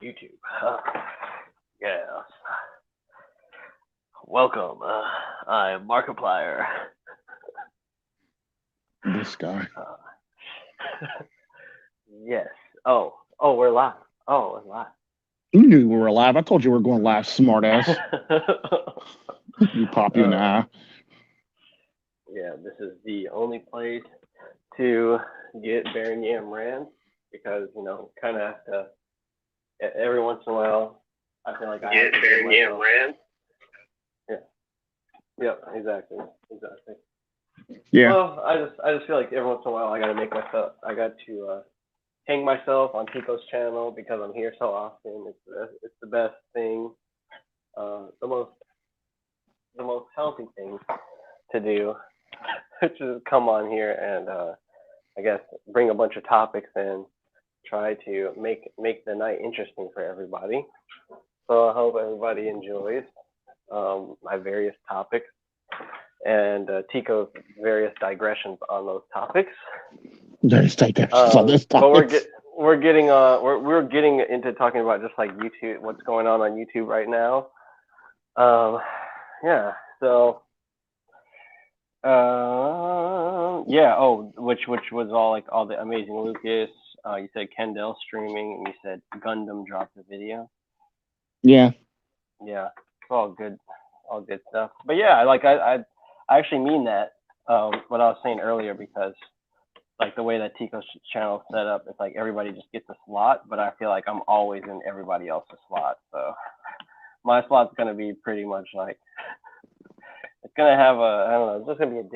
YouTube. Yes. Welcome. I'm Markiplier. This guy. Uh, yes. We're live. Oh, we're live. You knew we were live. I told you we were going live, smartass. You pop you in the uh, eye. yeah, this is the only place to get Baron Yam rant because kind of have to. Every once in a while, I feel like I have Get to give Baron Yam myself. rant. Yeah. Yep. Exactly. Exactly. Yeah. Well, I just feel like every once in a while I got to make myself. I got to hang myself on Tico's channel because I'm here so often. It's the best thing, the most healthy thing to do, which is come on here and I guess bring a bunch of topics and try to make the night interesting for everybody. So I hope everybody enjoys my various topics and Tico's various digressions on those topipics. Let's take that for this But topic. we're getting into talking about just like YouTube, what's going on YouTube right now. Um, yeah. So yeah. Oh, which was all like all the amazing Lucas. You said Kendall streaming, and you said Gundam dropped the video. Yeah. Yeah, it's all good stuff. But yeah, I actually mean that. What I was saying earlier because like the way that Tico's channel is set up, it's like everybody just gets a slot, but I feel like I'm always in everybody else's slot. So my slot's gonna be pretty much like it's gonna have a I don't know, it's just gonna be a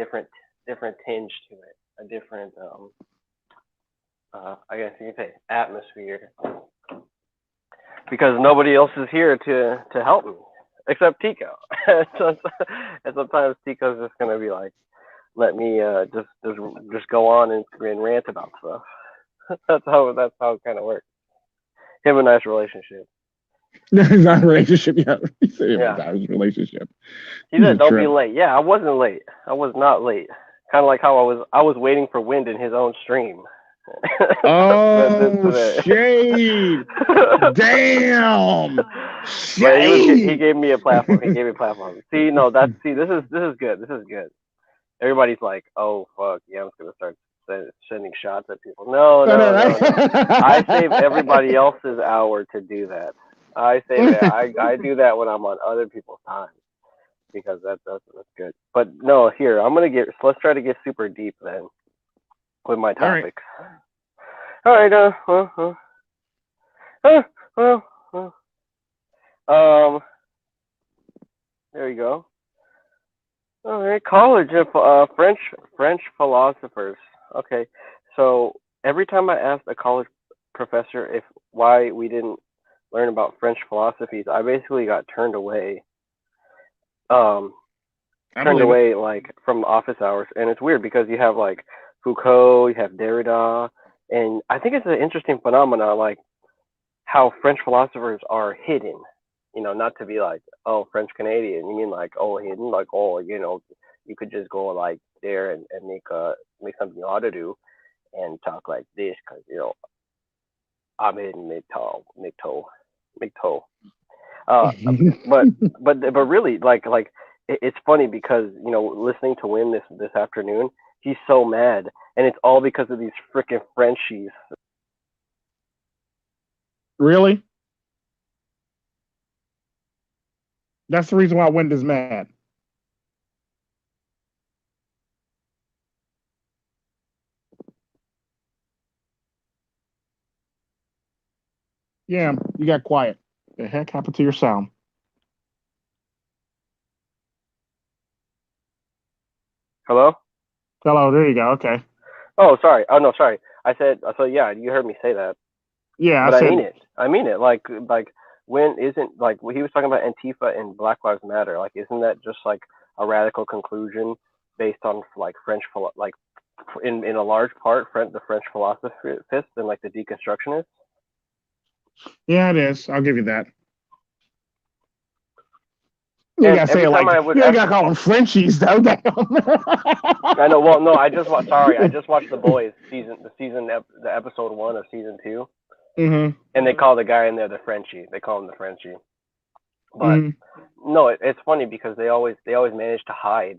different tinge to it, a different I guess you could say atmosphere because nobody else is here to help me except Tico. So, and sometimes Tico's just gonna be like, let me just go on and rant about stuff. That's how it kind of works. Him a nice relationship. Not a relationship yet. He said Yeah. about his relationship. He He's a said, "Don't be trip. late." Yeah, I wasn't late. I was not late. Kind of like how I was waiting for Wind in his own stream. Oh, shade. Damn. But he Shade. gave me a platform. He gave me a platform. See, no, this is good. This is good. Everybody's like, oh fuck, yeah, I'm gonna start sending shots at people. No, No, no, no, no, no. I save no. everybody else's hour to do that. I save it. I do that when I'm on other people's time because that's good. But no, here I'm gonna get. Let's try to get super deep then with my All right. topics. All right. Uh, well, um, there you go. All right, college of French philosophers. Okay, so every time I asked a college professor if why we didn't learn about French philosophies, I basically got turned away. Um, I turned believe it. away like from office hours, and it's weird because you have like Foucault, you have Derrida, and I think it's an interesting phenomenon, like how French philosophers are hidden. Not to be like, oh, French Canadian. You mean like, oh, hidden, like, oh, you could just go like there and make something you ought to do and talk like this because I'm in MGTOW. Uh, but but really, like it's funny because listening to Win this afternoon, he's so mad, and it's all because of these freaking Frenchies. Really? That's the reason why Wind is mad. Yeah, you got quiet. The heck happened to your sound? Hello? Hello, there you go. Okay. Oh, sorry. Oh no, sorry. I said so. Yeah, you heard me say that, Yeah, I but I mean said, it. I mean it. Like when isn't like when he was talking about Antifa and Black Lives Matter. Like, isn't that just like a radical conclusion based on like like in a large part the French philosophers and like the deconstructionists. yeah, it is. I'll give you that. You And gotta say every it time like I you would ain't ask, gotta call them Frenchies though. Damn. I know. Well, no, I just watched. Sorry, I just watched The Boys the episode 1 of season 2, Mm-hmm. and they call the guy in there the Frenchie. They call him the Frenchie. But Mm-hmm. no, it's funny because they always manage to hide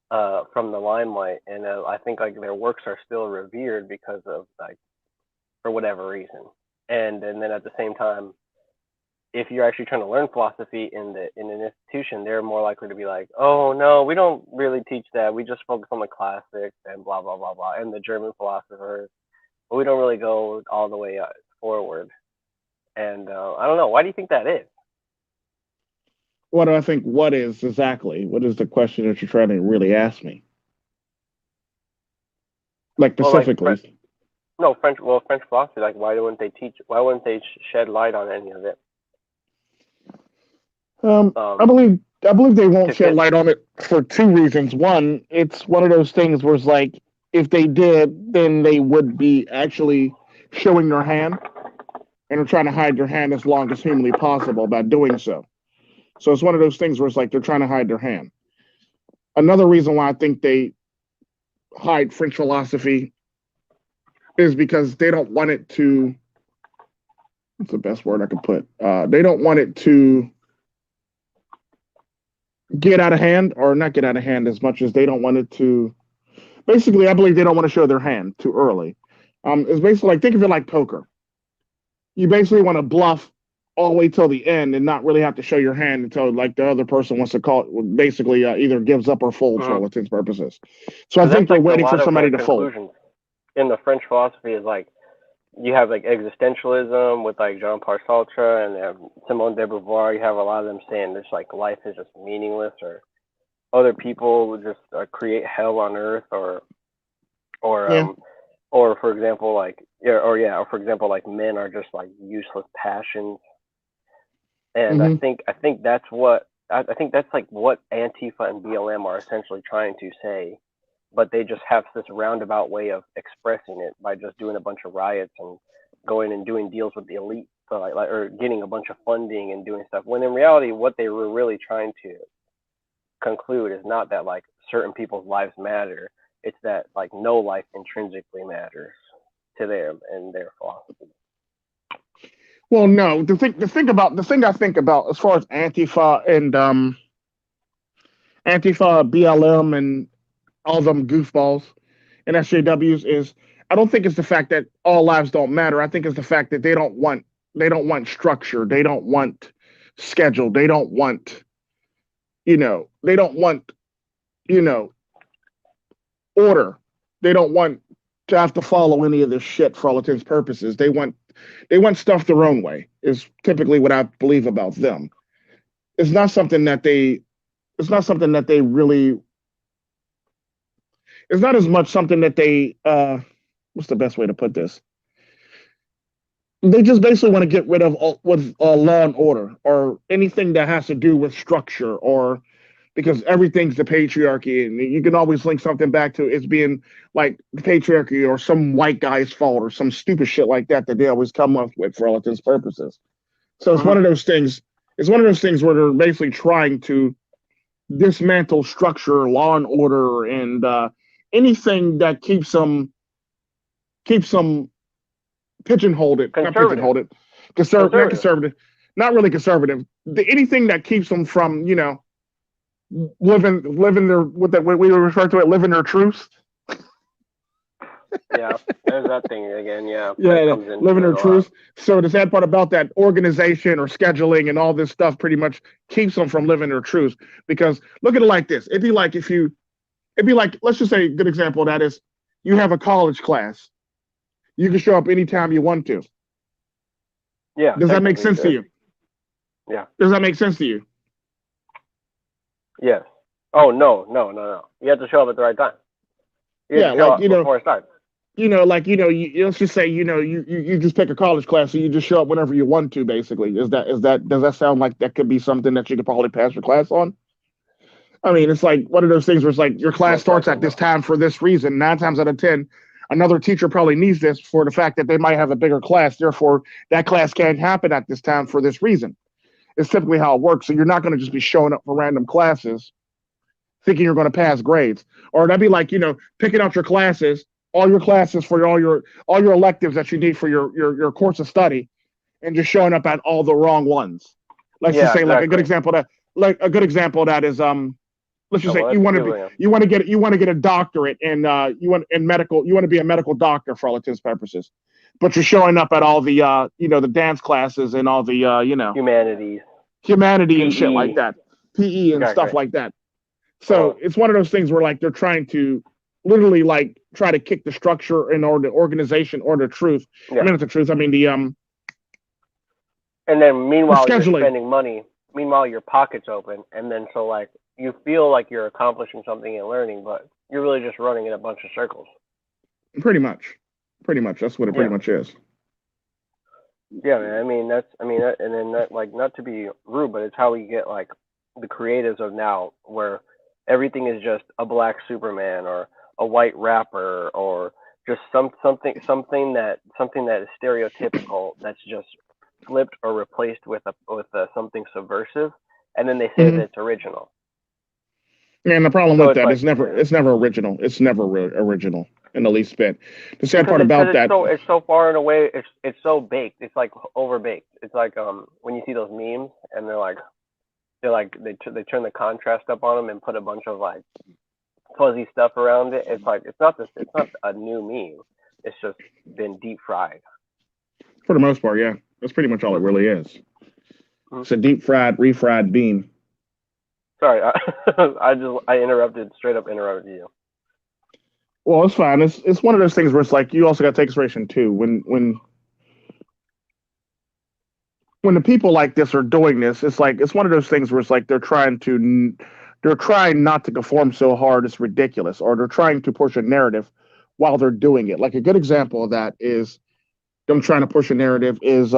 from the limelight, and I think like their works are still revered because of like for whatever reason. And then at the same time, if you're actually trying to learn philosophy in an institution, they're more likely to be like, oh no, we don't really teach that. We just focus on the classics and blah blah blah blah and the German philosophers, but we don't really go all the way forward. And I don't know. Why do you think that is? What do I think? What is exactly? What is the question that you're trying to really ask me? Like Well, like specifically. no French. Well, French philosophy. Like, why wouldn't they teach? Why wouldn't they shed light on any of it? I Um, believe they won't to shed fit. light on it for two reasons. One, it's one of those things where it's like if they did, then they would be actually showing their hand and are trying to hide their hand as long as humanly possible by doing so. So it's one of those things where it's like they're trying to hide their hand. Another reason why I think they hide French philosophy is because they don't want it to. What's the best word I could put? They don't want it to get out of hand, or not get out of hand as much as they don't want it to. Basically, I believe they don't want to show their hand too early. It's basically like think of it like poker. You basically want to bluff all the way till the end and not really have to show your hand until like the other person wants to call it, basically either gives up or folds for all Mhm. intents and purposes. So I Because think that's they're like a waiting for lot of somebody to fold. conclusions in the French philosophy is like you have like existentialism with like Jean-Paul Sartre and Simone de Beauvoir. You have a lot of them saying this like life is just meaningless, or other people would just create hell on earth, or Yeah. or for example like or for example like men are just like useless passions. And I Mm-hmm. think I think that's what I think that's like what Antifa and BLM are essentially trying to say, but they just have this roundabout way of expressing it by just doing a bunch of riots and going and doing deals with the elite, so like or getting a bunch of funding and doing stuff. When in reality, what they were really trying to conclude is not that like certain people's lives matter. It's that like no life intrinsically matters to them and their philosophy. Well, no. The thing I think about as far as Antifa, BLM, and all them goofballs and SJWs is I don't think it's the fact that all lives don't matter. I think it's the fact that they don't want structure. They don't want schedule. They don't want they don't want you know order. They don't want to have to follow any of this shit for all intents and purposes. They want stuff their own way. Is typically what I believe about them. It's not something that they. It's not something that they really. It's not as much something that they. What's the best way to put this? They just basically want to get rid of with law and order or anything that has to do with structure or because everything's the patriarchy and you can always link something back to it's being like the patriarchy or some white guy's fault or some stupid shit like that that they always come up with for all intents purposes. So it's one Mm-hmm. of those things. It's one of those things where they're basically trying to dismantle structure, law and order, and anything that keeps them pigeonholed it, not Conservative, pigeonholed it, not conservative. conservative, not really conservative. Anything that keeps them from living their what we refer to it living their truth. Yeah, there's that thing again. Yeah, that Yeah, comes into living it their a lot. truth. So the sad part about that organization or scheduling and all this stuff pretty much keeps them from living their truth. Because look at it like this: it'd be like let's just say a good example of that is you have a college class. You can show up anytime you want to. Yeah, Does that make technically you sense to could. you? Yeah. Does that make sense to you? Yes. Oh no, no, no, no. You have to show up at the right time. You have Yeah, to show like up before it starts. let's just say you just pick a college class, so you just show up whenever you want to. Basically, is that does that sound like that could be something that you could probably pass your class on? I mean, it's like one of those things where it's like your class Most starts likely at this no. time for this reason. 9 times out of 10, another teacher probably needs this for the fact that they might have a bigger class. Therefore, that class can't happen at this time for this reason. It's typically how it works. So you're not going to just be showing up for random classes thinking you're going to pass grades. Or that'd be like, picking out your classes all your classes for all your electives that you need for your course of study, and just showing up at all the wrong ones. Let's just Yeah, say like a good exactly. example of that is let's just Oh say well, that's stupid. Yeah. you want to get a doctorate in you want to be a medical doctor for all intents and purposes, but you're showing up at all the the dance classes and all the Humanities, humanity and shit like PE, that, PE and stuff exactly. like that. Uh, So it's one of those things where like they're trying to literally like try to kick the structure and or the organization or the truth. I yeah. mean, not the truth. I mean And then the meanwhile you're scheduling, spending money. Meanwhile your pocket's open, and then so like you feel like you're accomplishing something and learning, but you're really just running in a bunch of circles. pretty much, pretty much. That's what it pretty Yeah. much is. Yeah, man. And then that, like, not to be rude, but it's how we get like the creatives of now, where everything is just a black Superman or a white rapper or just something that is stereotypical that's just flipped or replaced with a something subversive, and then they say that Mm-hmm. it's original. And the problem So with it's that like is it's never original. It's never original in the least bit. The sad part because about that, it's so far and away, it's so baked. It's like over baked. It's like when you see those memes and they turn the contrast up on them and put a bunch of like fuzzy stuff around it. It's like it's not a new meme. It's just been deep fried. for the most part, yeah, that's pretty much all it Mm-hmm. really is. Mm-hmm. It's a deep fried, refried bean. Sorry, I interrupted, straight up interrupted you. Well, it's fine. It's one of those things where it's like you also got to take consideration too. When the people like this are doing this, it's like it's one of those things where it's like they're trying not to conform so hard it's ridiculous, or they're trying to push a narrative while they're doing it. Like a good example of that is them trying to push a narrative is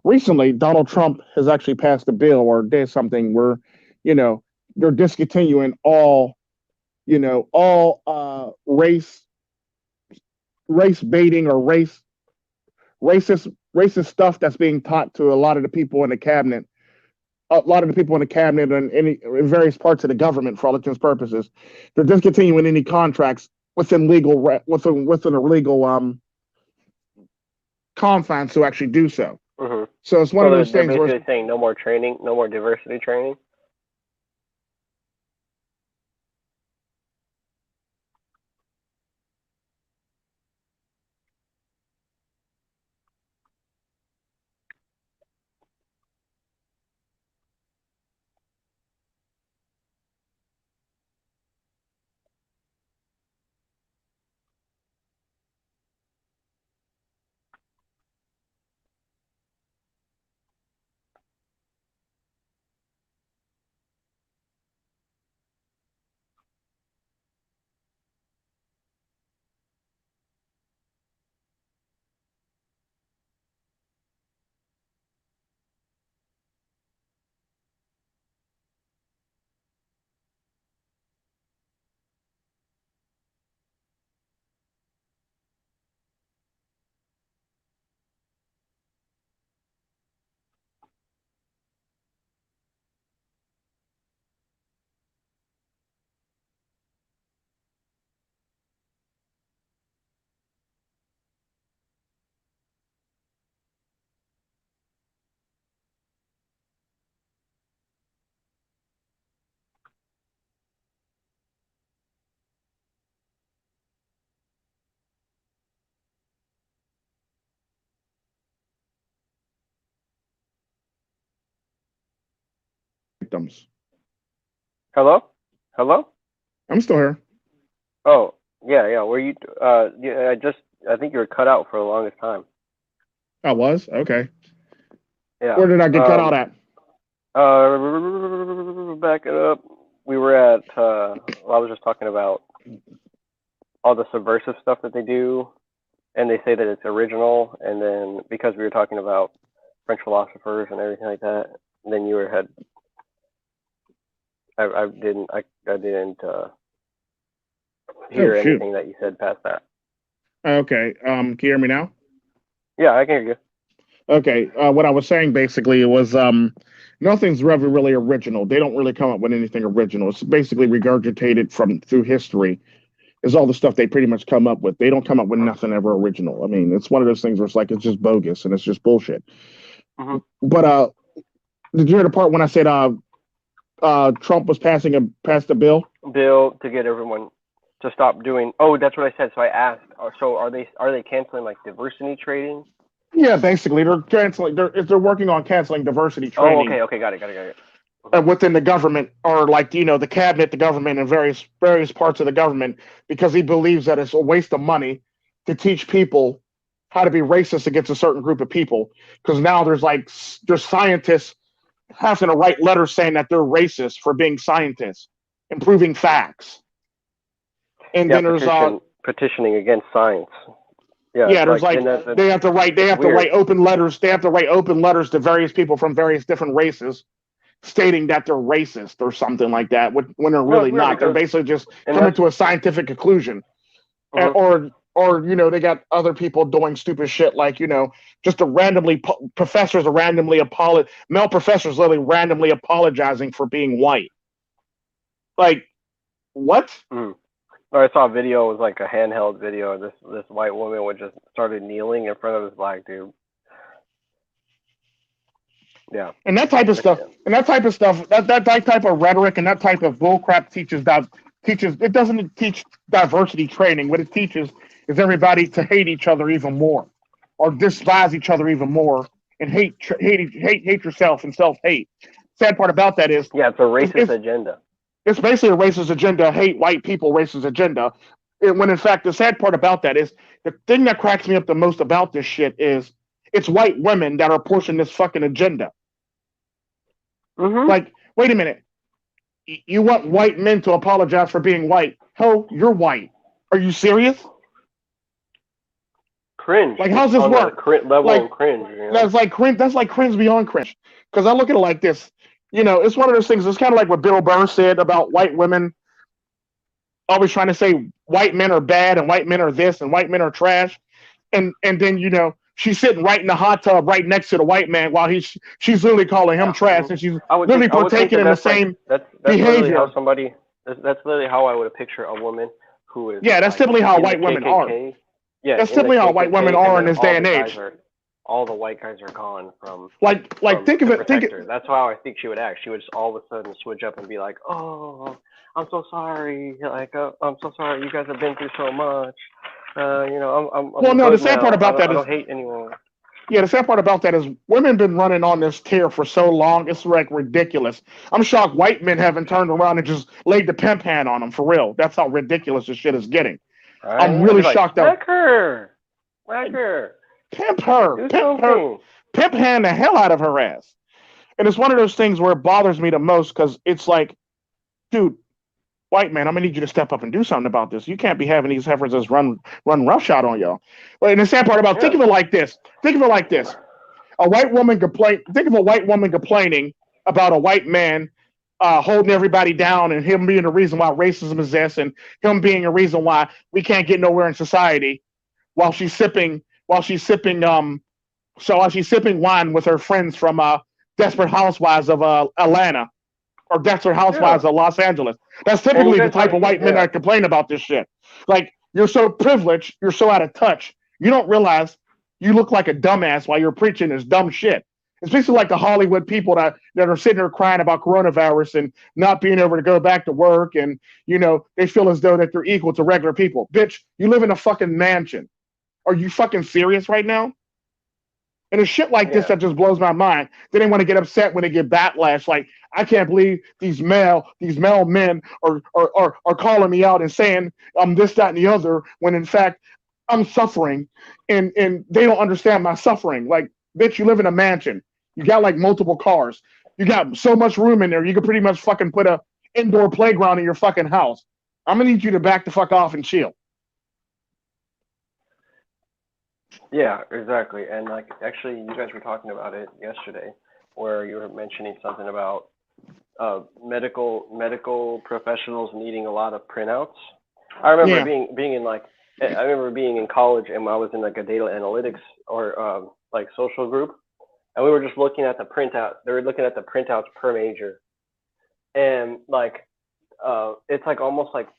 recently Donald Trump has actually passed a bill or did something where you know they're discontinuing all race baiting or racist stuff that's being taught to a lot of the people in the cabinet, a lot of the people in the cabinet and in various parts of the government for all intents and purposes. They're discontinuing any contracts within a legal confines to actually do so. Mm-hmm. So it's one So of those they're things where basically saying no more training, no more diversity training. victims. Hello, hello. I'm still here. Oh yeah, yeah. Were you? Yeah. I think you were cut out for the longest time. I was okay. Yeah. Where did I get cut out at? Back it up. We were at. Well, I was just talking about all the subversive stuff that they do, and they say that it's original. And then because we were talking about French philosophers and everything like that, then you were had. I didn't Oh hear shoot. anything that you said past that. Okay. Can you hear me now? Yeah, I can hear you. Okay. What I was saying basically was nothing's really original. They don't really come up with anything original. It's basically regurgitated from through history is all the stuff they pretty much come up with. They don't come up with nothing ever original. I mean, it's one of those things where it's like it's just bogus and it's just bullshit. Mm-hmm. But did you hear the part when I said Trump was passed a bill? Bill to get everyone to stop doing. Oh, that's what I said. So I asked. So are they canceling like diversity trading? Yeah, basically they're canceling. They're working on canceling diversity training. Oh, okay, got it. Within the government, or like the cabinet, the government, and various parts of the government, because he believes that it's a waste of money to teach people how to be racist against a certain group of people. Because now there's scientists having to write letters saying that they're racist for being scientists and proving facts. And then there's petitioning against science. Yeah, there's they have to write open letters. They have to write open letters to various people from various different races, stating that they're racist or something like that. When they're really not. They're basically just coming to a scientific conclusion, or they got other people doing stupid shit like just professors are randomly male professors literally randomly apologizing for being white. Like what? Mm. I saw a video. It was like a handheld video. This white woman would just started kneeling in front of this black dude. Yeah. And that type of stuff. That type of rhetoric and that type of bullcrap teaches. It doesn't teach diversity training. What it teaches is everybody to hate each other even more, or despise each other even more, and hate yourself and self-hate. Sad part about that is it's a racist agenda. It's basically a racist agenda, hate white people, racist agenda. When in fact, the sad part about that is the thing that cracks me up the most about this shit is it's white women that are pushing this fucking agenda. Mm-hmm. Like, wait a minute. You want white men to apologize for being white? Hell, you're white. Are you serious? Cringe. Like, how's this work? Level of cringe. That's like cringe beyond cringe. Because I look at it like this. It's one of those things. It's kind of like what Bill Burr said about white women always trying to say white men are bad and white men are this and white men are trash. And then, she's sitting right in the hot tub right next to the white man while she's literally calling him trash and she's literally partaking in the same behavior. That's literally how I would picture a woman who is. Yeah, that's typically how white women are. Yeah, that's typically how white women are in this day and age. All the white guys are gone from think of it. That's how I think she would act. She would just all of a sudden switch up and be like, "Oh, I'm so sorry. Like, I'm so sorry. You guys have been through so much. The sad part about that is I don't hate anyone." Yeah, the sad part about that is women been running on this tear for so long. It's like ridiculous. I'm shocked white men haven't turned around and just laid the pimp hand on them for real. That's how ridiculous this shit is getting. Right? I'm really shocked. Whack her. Pimp her. Pimp hand the hell out of her ass. And it's one of those things where it bothers me the most because it's like, dude, white man, I'm gonna need you to step up and do something about this. You can't be having these heifers just run roughshod on y'all. But and the sad part about think of it like this. A white woman think of a white woman complaining about a white man holding everybody down and him being the reason why racism exists and him being a reason why we can't get nowhere in society while she's sipping wine with her friends from Desperate Housewives of Atlanta or Desperate Housewives of Los Angeles. That's typically the type of white men that complain about this shit. Like, you're so privileged, you're so out of touch, you don't realize you look like a dumbass while you're preaching this dumb shit. It's basically like the Hollywood people that are sitting there crying about coronavirus and not being able to go back to work and, they feel as though that they're equal to regular people. Bitch, you live in a fucking mansion. Are you fucking serious right now? And it's shit like this that just blows my mind. Then they want to get upset when they get backlash. Like, I can't believe these male men are calling me out and saying I'm this, that, and the other, when in fact I'm suffering and they don't understand my suffering. Like, bitch, you live in a mansion. You got like multiple cars. You got so much room in there. You could pretty much fucking put a indoor playground in your fucking house. I'm gonna need you to back the fuck off and chill. Yeah, exactly. And like, actually, you guys were talking about it yesterday, where you were mentioning something about medical professionals needing a lot of printouts. I remember being in college, and I was in like a data analytics or like social group, and we were just looking at the printout. They were looking at the printouts per major, and like it's like almost like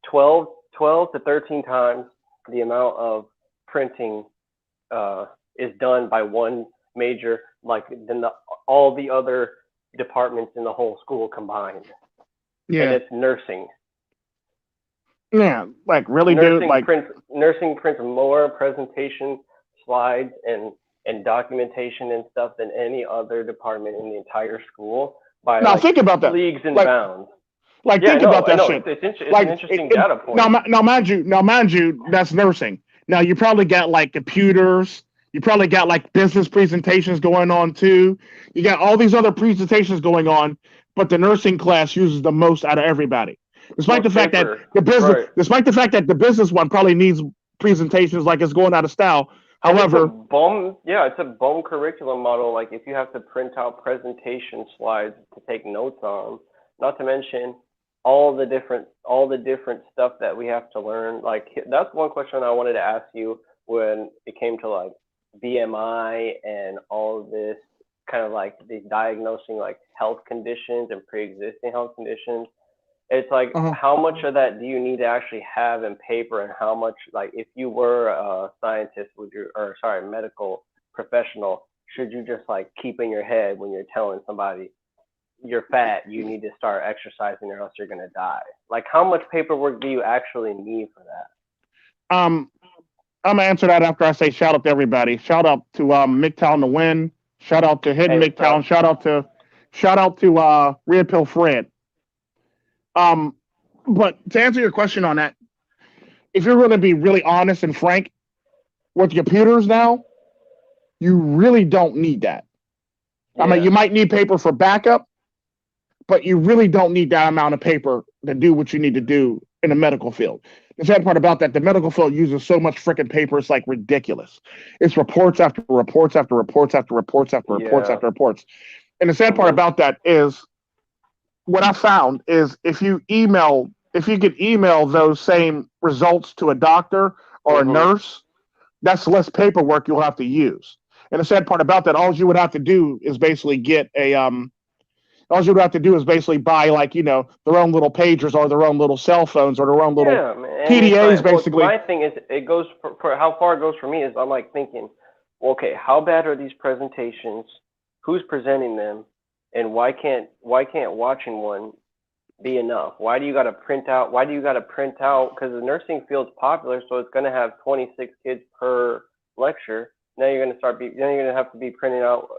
12 12 to 13 times the amount of printing is done by one major, like than all the other departments in the whole school combined. And Yeah. it's nursing. Yeah. Like really, dude. Like Nursing prints more presentation slides and documentation and stuff than any other department in the entire school by now like think about that. leagues and Like bounds. like Yeah, think about I that know. shit. It's an Like interesting data point. now mind you, that's nursing. Now you probably got like computers. You probably got like business presentations going on too. You got all these other presentations going on, but the nursing class uses the most out of everybody. Despite Most the fact that paper, the right? business one probably needs presentations like it's going out of style. And it's However, it's a bum curriculum model. Like if you have to print out presentation slides to take notes on, not to mention all the different stuff that we have to learn. Like that's one question I wanted to ask you when it came to like BMI and all of this kind of like the diagnosing like health conditions and pre-existing health conditions. It's like uh, how much of that do you need to actually have in paper, and how much, like if you were a scientist, would you, or sorry, medical professional, should you just like keep in your head when you're telling somebody you're fat, you need to start exercising or else you're gonna die? Like how much paperwork do you actually need for that? um, I'm gonna answer that after I say shout out to everybody. Shout out to MGTOW the win. Shout out to Hidden Hey, what's MGTOW. up? Shout out to Red Pill Fred. Um, but to answer your question on that, if you're going to be really honest and frank with computers now, you really don't need that. I mean, Yeah. you might need paper for backup, but you really don't need that amount of paper to do what you need to do in the medical field. The sad part about that, the medical field uses so much freaking paper, it's like ridiculous. It's reports after reports after reports after reports after reports Yeah. after reports. And the sad part Mhm. about that is what I found is if you could email those same results to a doctor or a Mhm. nurse, that's less paperwork you'll have to use. And the sad part about that, all you would have to do is basically get a all you would have to do is basically buy like, their own little pagers or their own little cell phones or their own little Yeah, man. And it's PDAs like, well, basically. my thing is, it goes for how far it goes for me is I'm like thinking, well, okay, how bad are these presentations? Who's presenting them? And why can't watching one be enough? Why do you got to print out? Why do you got to print out? Because the nursing field's popular, so it's going to have 26 kids per lecture. Now you're going to then you're going to have to be printing out,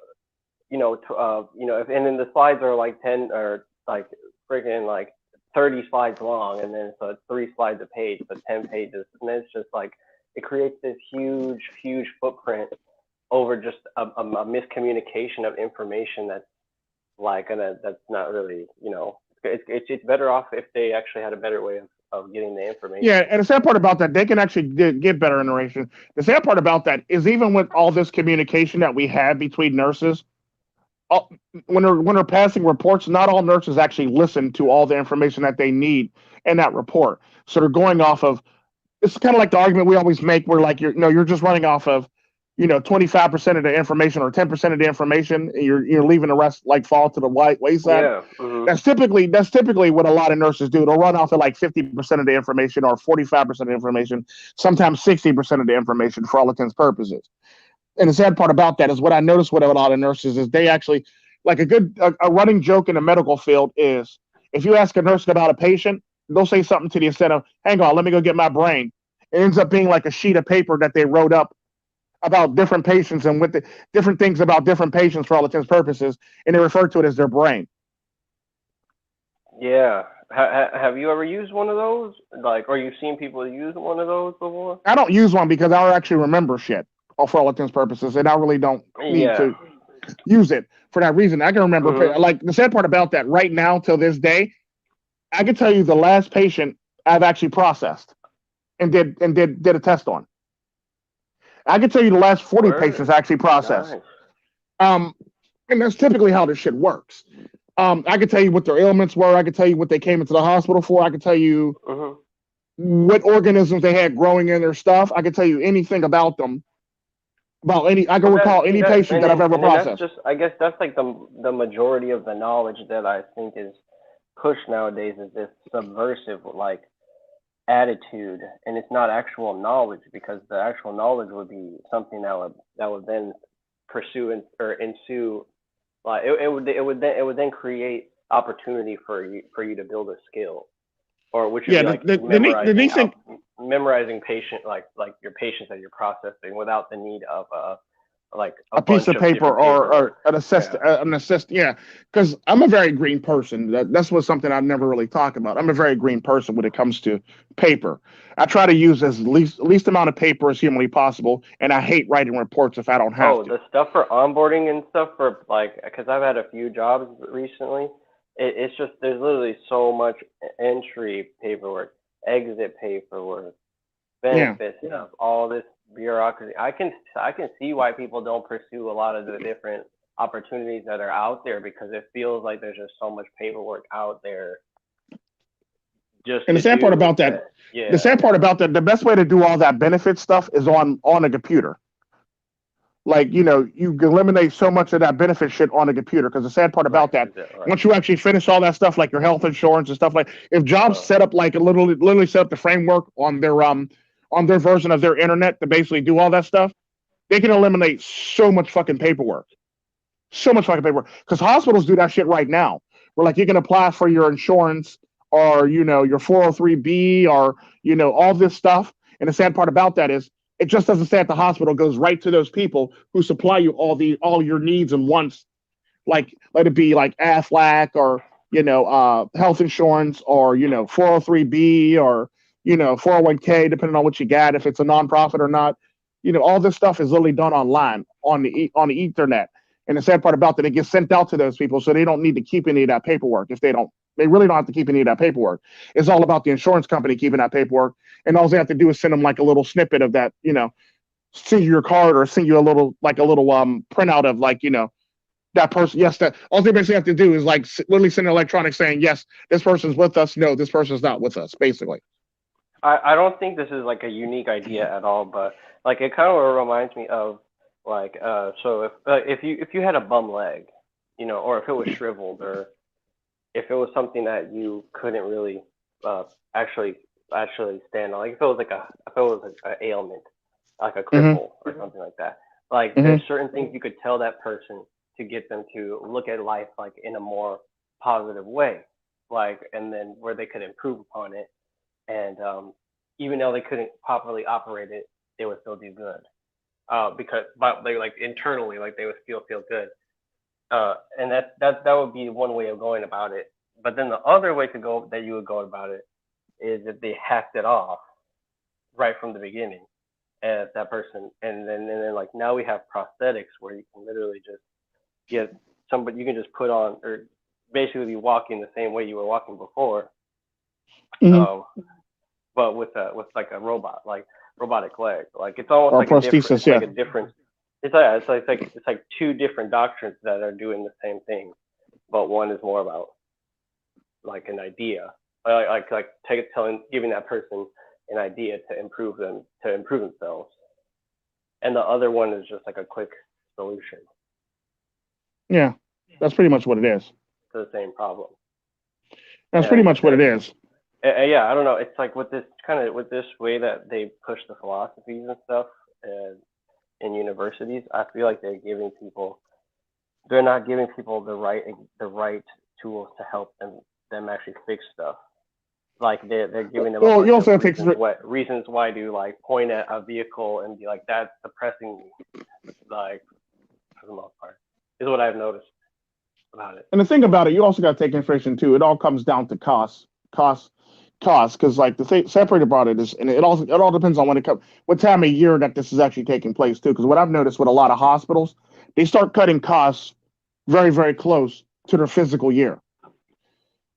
and then the slides are like 10 or like freaking like 30 slides long, and then so it's 3 slides a page, so 10 pages, and then it's just like it creates this huge footprint over just a miscommunication of information that's like that's not really, it's better off if they actually had a better way of getting the information. Yeah, and the sad part about that, they can actually get better information. The sad part about that is even with all this communication that we have between nurses, all, when they're passing reports, not all nurses actually listen to all the information that they need in that report. So they're going off of, it's kind of like the argument we always make where like you're just running off of 25% of the information or 10% of the information, and you're leaving the rest like fall to the wayside. Yeah. Mm-hmm. That's typically what a lot of nurses do. They'll run off of like 50% of the information or 45% of the information, sometimes 60% of the information for all intents and purposes. And the sad part about that is what I noticed with a lot of nurses is they actually like a running joke in the medical field is if you ask a nurse about a patient, they'll say something to the extent of, hang on, let me go get my brain. It ends up being like a sheet of paper that they wrote up about different patients and with the different things about different patients for all intents and purposes, and they refer to it as their brain. Yeah. Have you ever used one of those? Like, or you've seen people use one of those before? I don't use one because I actually remember shit for all intents and purposes, and I really don't need Yeah. to use it for that reason. I can remember, Mhm. like the sad part about that right now till this day, I can tell you the last patient I've actually processed and did a test on. I can tell you the last 40 Word. patients I actually processed. Nice. Um, and that's typically how this shit works. I can tell you what their ailments were. I can tell you what they came into the hospital for. I can tell you Mhm. what organisms they had growing in their stuff. I can tell you anything about them. About any, I can But that recall see any that, patient that I've ever and then that's processed. just, I guess that's like the majority of the knowledge that I think is pushed nowadays is this subversive, like attitude, and it's not actual knowledge, because the actual knowledge would be something that would then pursue or ensue. Like it would then create opportunity for you to build a skill, or which would Yeah, be like the neat thing, memorizing patient, like your patients that you're processing, without the need of like a a piece bunch of of paper different paperwork. or an assist Yeah. yeah, because I'm a very green person. That's what something I never really talk about. I'm a very green person when it comes to paper. I try to use as least amount of paper as humanly possible, and I hate writing reports if I don't have Oh, to. the stuff for onboarding and stuff, for like, because I've had a few jobs recently. It's just, there's literally so much entry paperwork, exit paperwork, Yeah. benefit stuff, all this bureaucracy. I can see why people don't pursue a lot of the different opportunities that are out there, because it feels like there's just so much paperwork out there just And to do. the Yeah. sad part about that, the best way to do all that benefit stuff is on a computer. Like, you can eliminate so much of that benefit shit on a computer. Because the sad part Right. about that, Right. once you actually finish all that stuff, like your health insurance and stuff, like if jobs Uh, set up like a literally set up the framework on their version of their internet to basically do all that stuff, they can eliminate so much fucking paperwork. So much fucking paperwork. Because hospitals do that shit right now. Where like you can apply for your insurance, or your 403b, or all this stuff. And the sad part about that is it just doesn't stay at the hospital. It goes right to those people who supply you all your needs and wants. Like, let it be like AFLAC, or health insurance, or 403b, or 401k, depending on what you got, if it's a nonprofit or not. All this stuff is literally done online on the Ethernet. And the sad part about that, it gets sent out to those people, so they don't need to keep any of that paperwork. They really don't have to keep any of that paperwork. It's all about the insurance company keeping that paperwork, and all they have to do is send them like a little snippet of that, send you your card, or send you a little printout of, like, that person. Yes, that all they basically have to do is like literally send an electronic saying, yes, this person's with us. No, this person's not with us. Basically. I don't think this is like a unique idea at all, but like it kind of reminds me of, like, so if you had a bum leg, or if it was shriveled, or if it was something that you couldn't really uh actually stand on, like if it was like a ailment, like a Mm-hmm. cripple or something like that. Like, there's Mm-hmm. certain things you could tell that person to get them to look at life like in a more positive way, like, and then where they could improve upon it, and even though they couldn't properly operate it, they would still do good. Because, but they, like, internally, like, they would still feel good. And that would be one way of going about it. But then the other way to go that you would go about it is if they hacked it off right from the beginning, and if that person, and then like, now we have prosthetics where you can literally just get somebody, you can just put on, or basically be walking the same way you were walking before. Mm-hmm. Um, but with like a robot, like robotic leg. Like, it's almost Or like a different. prosthesis. It's like Yeah. a different. It's like two different doctrines that are doing the same thing, but one is more about like an idea, giving that person an idea to improve themselves, and the other one is just like a quick solution Yeah. That's pretty much what it is. to the same problem. That's pretty And much what it is. yeah, I don't know. It's like with this way that they push the philosophies and stuff, and in universities, I feel like they're not giving people the right tools to help them actually fix stuff. Like, they're giving them a Well, you bunch also of have to take. reasons why to, like, point at a vehicle and be like, that's depressing me. Like, for the most part, is what I've noticed about it. And the thing about it, you also got to take inflation too. It all comes down to cost. Because like the separated about it is, and it all depends on what time of year that this is actually taking place too. Because what I've noticed with a lot of hospitals, they start cutting costs very, very close to their physical year.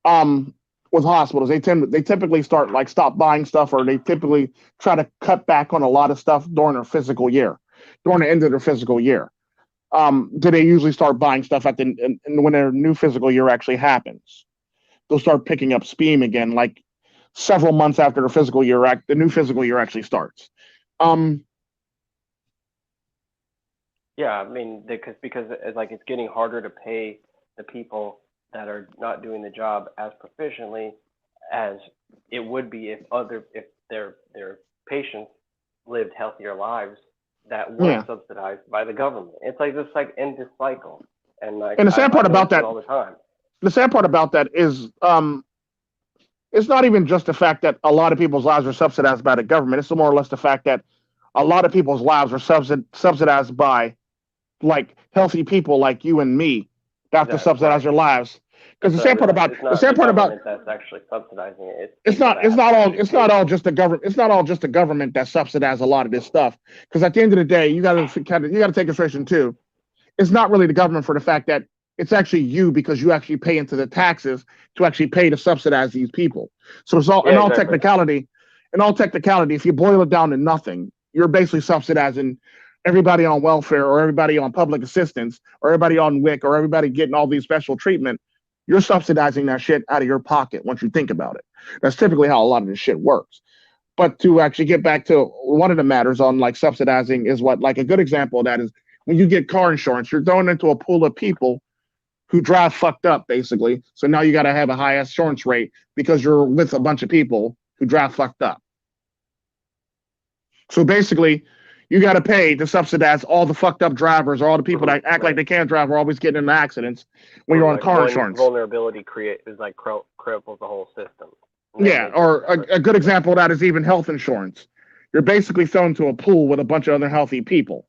Um, with hospitals, they typically start like stop buying stuff, or they typically try to cut back on a lot of stuff during their physical year, during the end of their physical year. Do they usually start buying stuff when their new physical year actually happens? They'll start picking up steam again, like several months after the new physical year actually starts. Um, Yeah, I mean, because it's like, it's getting harder to pay the people that are not doing the job as proficiently as it would be if their patients lived healthier lives that weren't Yeah. subsidized by the government. It's like this like endless cycle, and like And the sad I part notice about it that, all the time. the sad part about that is, it's not even just the fact that a lot of people's lives are subsidized by the government. It's more or less the fact that a lot of people's lives are subsidized by like healthy people like you and me that have to Exactly subsidize right. their lives. Because That's the what I sad part realized. about It's the not the sad part about government that's actually subsidizing it. It's it's people not that have to actually it's pay not all for it. just the government. It's not all just the government that subsidizes a lot of this stuff. Because at the end of the day, you got to take consideration too. It's not really the government for the fact that it's actually you because you actually pay into the taxes to actually pay to subsidize these people. So it's all Yeah, exactly. in all technicality, if you boil it down to nothing, you're basically subsidizing everybody on welfare or everybody on public assistance or everybody on WIC or everybody getting all these special treatment. You're subsidizing that shit out of your pocket once you think about it. That's typically how a lot of this shit works. But to actually get back to one of the matters on like subsidizing is what like a good example of that is when you get car insurance, you're thrown into a pool of people who drive fucked up basically. So now you got to have a high insurance rate because you're with a bunch of people who drive fucked up. So basically, you got to pay to subsidize all the fucked up drivers or all the people that act like Right. they can't drive are always getting into accidents when you're on Like car one insurance. vulnerability create is like cripples the whole system, and then Yeah, makes it or worse. a good example of that is even health insurance. You're basically thrown to a pool with a bunch of other healthy people.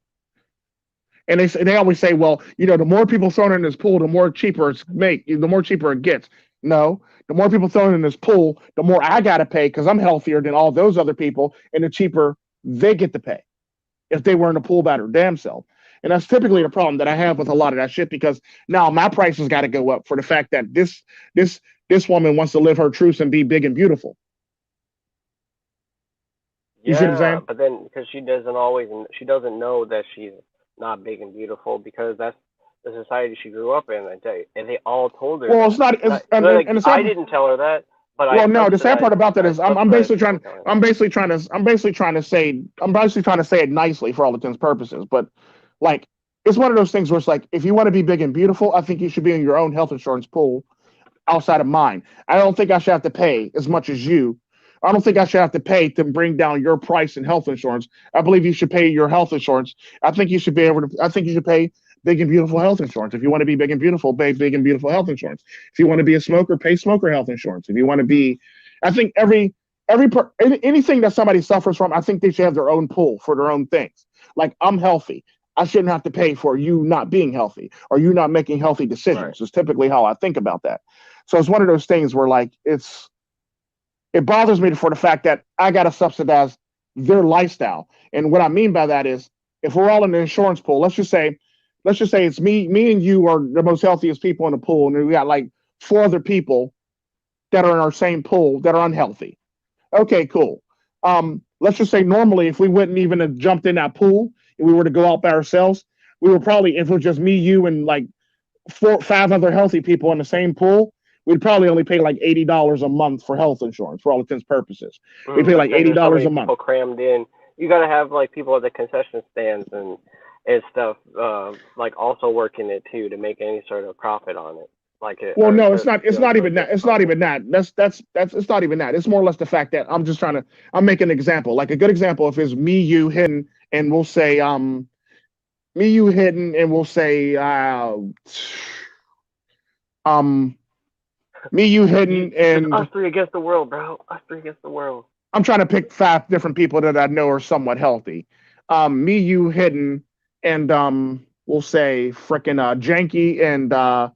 And they always say, well, the more people thrown in this pool, the more cheaper the more cheaper it gets. No, the more people thrown in this pool, the more I got to pay because I'm healthier than all those other people, and the cheaper they get to pay if they were in a pool by their damn self. And that's typically the problem that I have with a lot of that shit because now my prices got to go up for the fact that this this woman wants to live her truth and be big and beautiful. You see what I'm Yeah, saying? but then because she doesn't know that she's not big and beautiful because that's the society she grew up in, and they all told her Well, it's that. not. It's, Not like and the I sad didn't tell her that, but Well, no, the sad part about that is I subsidized people telling her. I'm basically trying to say it nicely for all intents and purposes, but like it's one of those things where it's like if you want to be big and beautiful, I think you should be in your own health insurance pool outside of mine. I don't think I should have to pay as much as you. I don't think I should have to pay to bring down your price in health insurance. I believe you should pay your health insurance. I think you should be able to. I think you should pay big and beautiful health insurance. If you want to be big and beautiful, pay big and beautiful health insurance. If you want to be a smoker, pay smoker health insurance. If you want to be, I think anything that somebody suffers from, I think they should have their own pool for their own things. Like I'm healthy. I shouldn't have to pay for you not being healthy or you not making healthy Right. decisions. Is typically how I think about that. So it's one of those things where like it bothers me for the fact that I got to subsidize their lifestyle. And what I mean by that is if we're all in the insurance pool, let's just say it's me and you are the most healthiest people in the pool, and we got like four other people that are in our same pool that are unhealthy. Okay, cool. Let's just say normally if we wouldn't even have jumped in that pool and we were to go out by ourselves, we were probably if it was just me, you, and like five other healthy people in the same pool, we'd probably only pay like $80 a month for health insurance for all intents and purposes. We'd pay But like then eighty there's so dollars many a month. people crammed in. You gotta have like people at the concession stands and stuff, like also working it too to make any sort of profit on it, like it Well, or no, to it's feel not to even that. It's justify not it. even that. That's it's not even that. It's more or less the fact that I'm making an example. Like a good example if it's me, you, hidden, and we'll say me, you, hidden, and we'll say um me, you, hidden, It's us and three against the world, bro. Us three against the world. I'm trying to pick five different people that I know are somewhat healthy. Me, you, hidden, and we'll say frickin' Janky and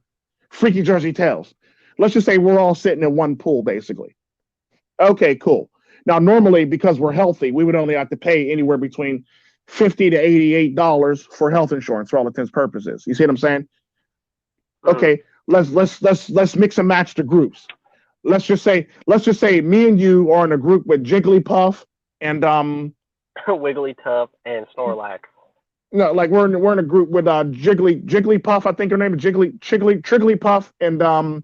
Freaky Jersey Tales. Let's just say we're all sitting in one pool, basically. Okay, cool. Now, normally, because we're healthy, we would only have to pay anywhere between $50 to $88 for health insurance for all intents and purposes. You see what I'm saying? Mm-hmm. Okay, let's mix and match the groups. Let's just say me and you are in a group with Jigglypuff and Wigglytuff and Snorlax. no, like we're in a group with Jigglypuff, I think her name is Trigglypuff, and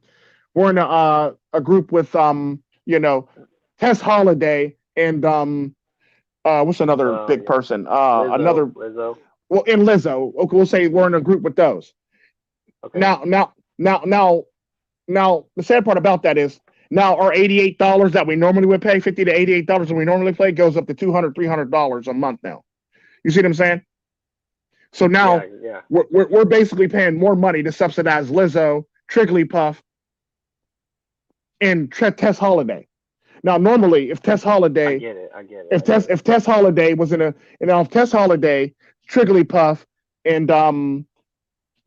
we're in a group with Tess Holiday and what's another Oh big yeah, person? Lizzo. Another Lizzo. well, and Lizzo. Okay, we'll say we're in a group with those. Okay. Now, now, now, now, now, the sad part about that is Now our $88 that we normally would pay, $50 to $88 that we normally pay, goes up to $200, $300 a month now. You see what I'm saying? So now Yeah. we're basically paying more money to subsidize Lizzo, Trigglypuff, and Tess Holiday. Now, normally, if Tess Holiday, I get it. if Tess Holiday was in a, if Tess Holiday, Trigglypuff, and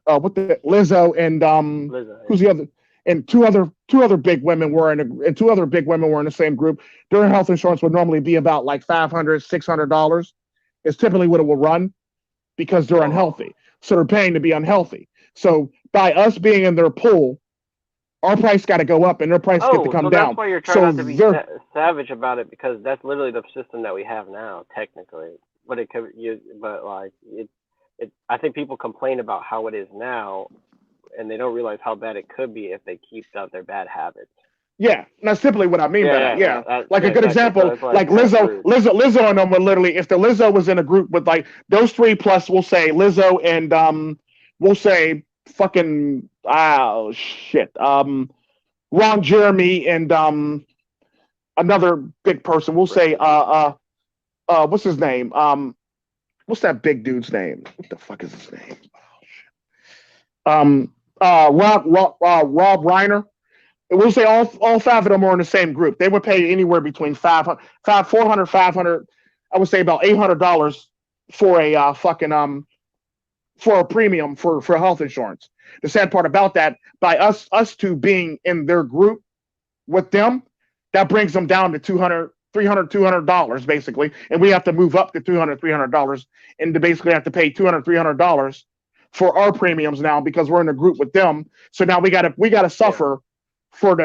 what the Lizzo and Lizzo, who's the other, and two other big women were in and two other big women were in the same group. Their health insurance would normally be about like $500, $600. Is typically what it will run because they're unhealthy. So they're paying to be unhealthy. So by us being in their pool, our price got to go up and their price get to come down. That's why you're trying not to be savage about it, because that's literally the system that we have now, technically. But it could, I think people complain about how it is now, and they don't realize how bad it could be if they keep out their bad habits. Yeah, that's simply what I mean by that. Yeah, like a good example, so like Lizzo and them would literally, if the Lizzo was in a group with like those three plus, we'll say Lizzo and we'll say fucking Ron Jeremy and another big person. We'll say what's his name? What's that big dude's name? What the fuck is his name? Rob Reiner. We'll say all five of them are in the same group. They would pay anywhere between $400, $500. I would say about $800 for a for a premium for health insurance. The sad part about that, by us two being in their group with them, that brings them down to $200 basically, and we have to move up to $300 and to basically have to pay $300 for our premiums now because we're in a group with them. So now we gotta suffer. Yeah. For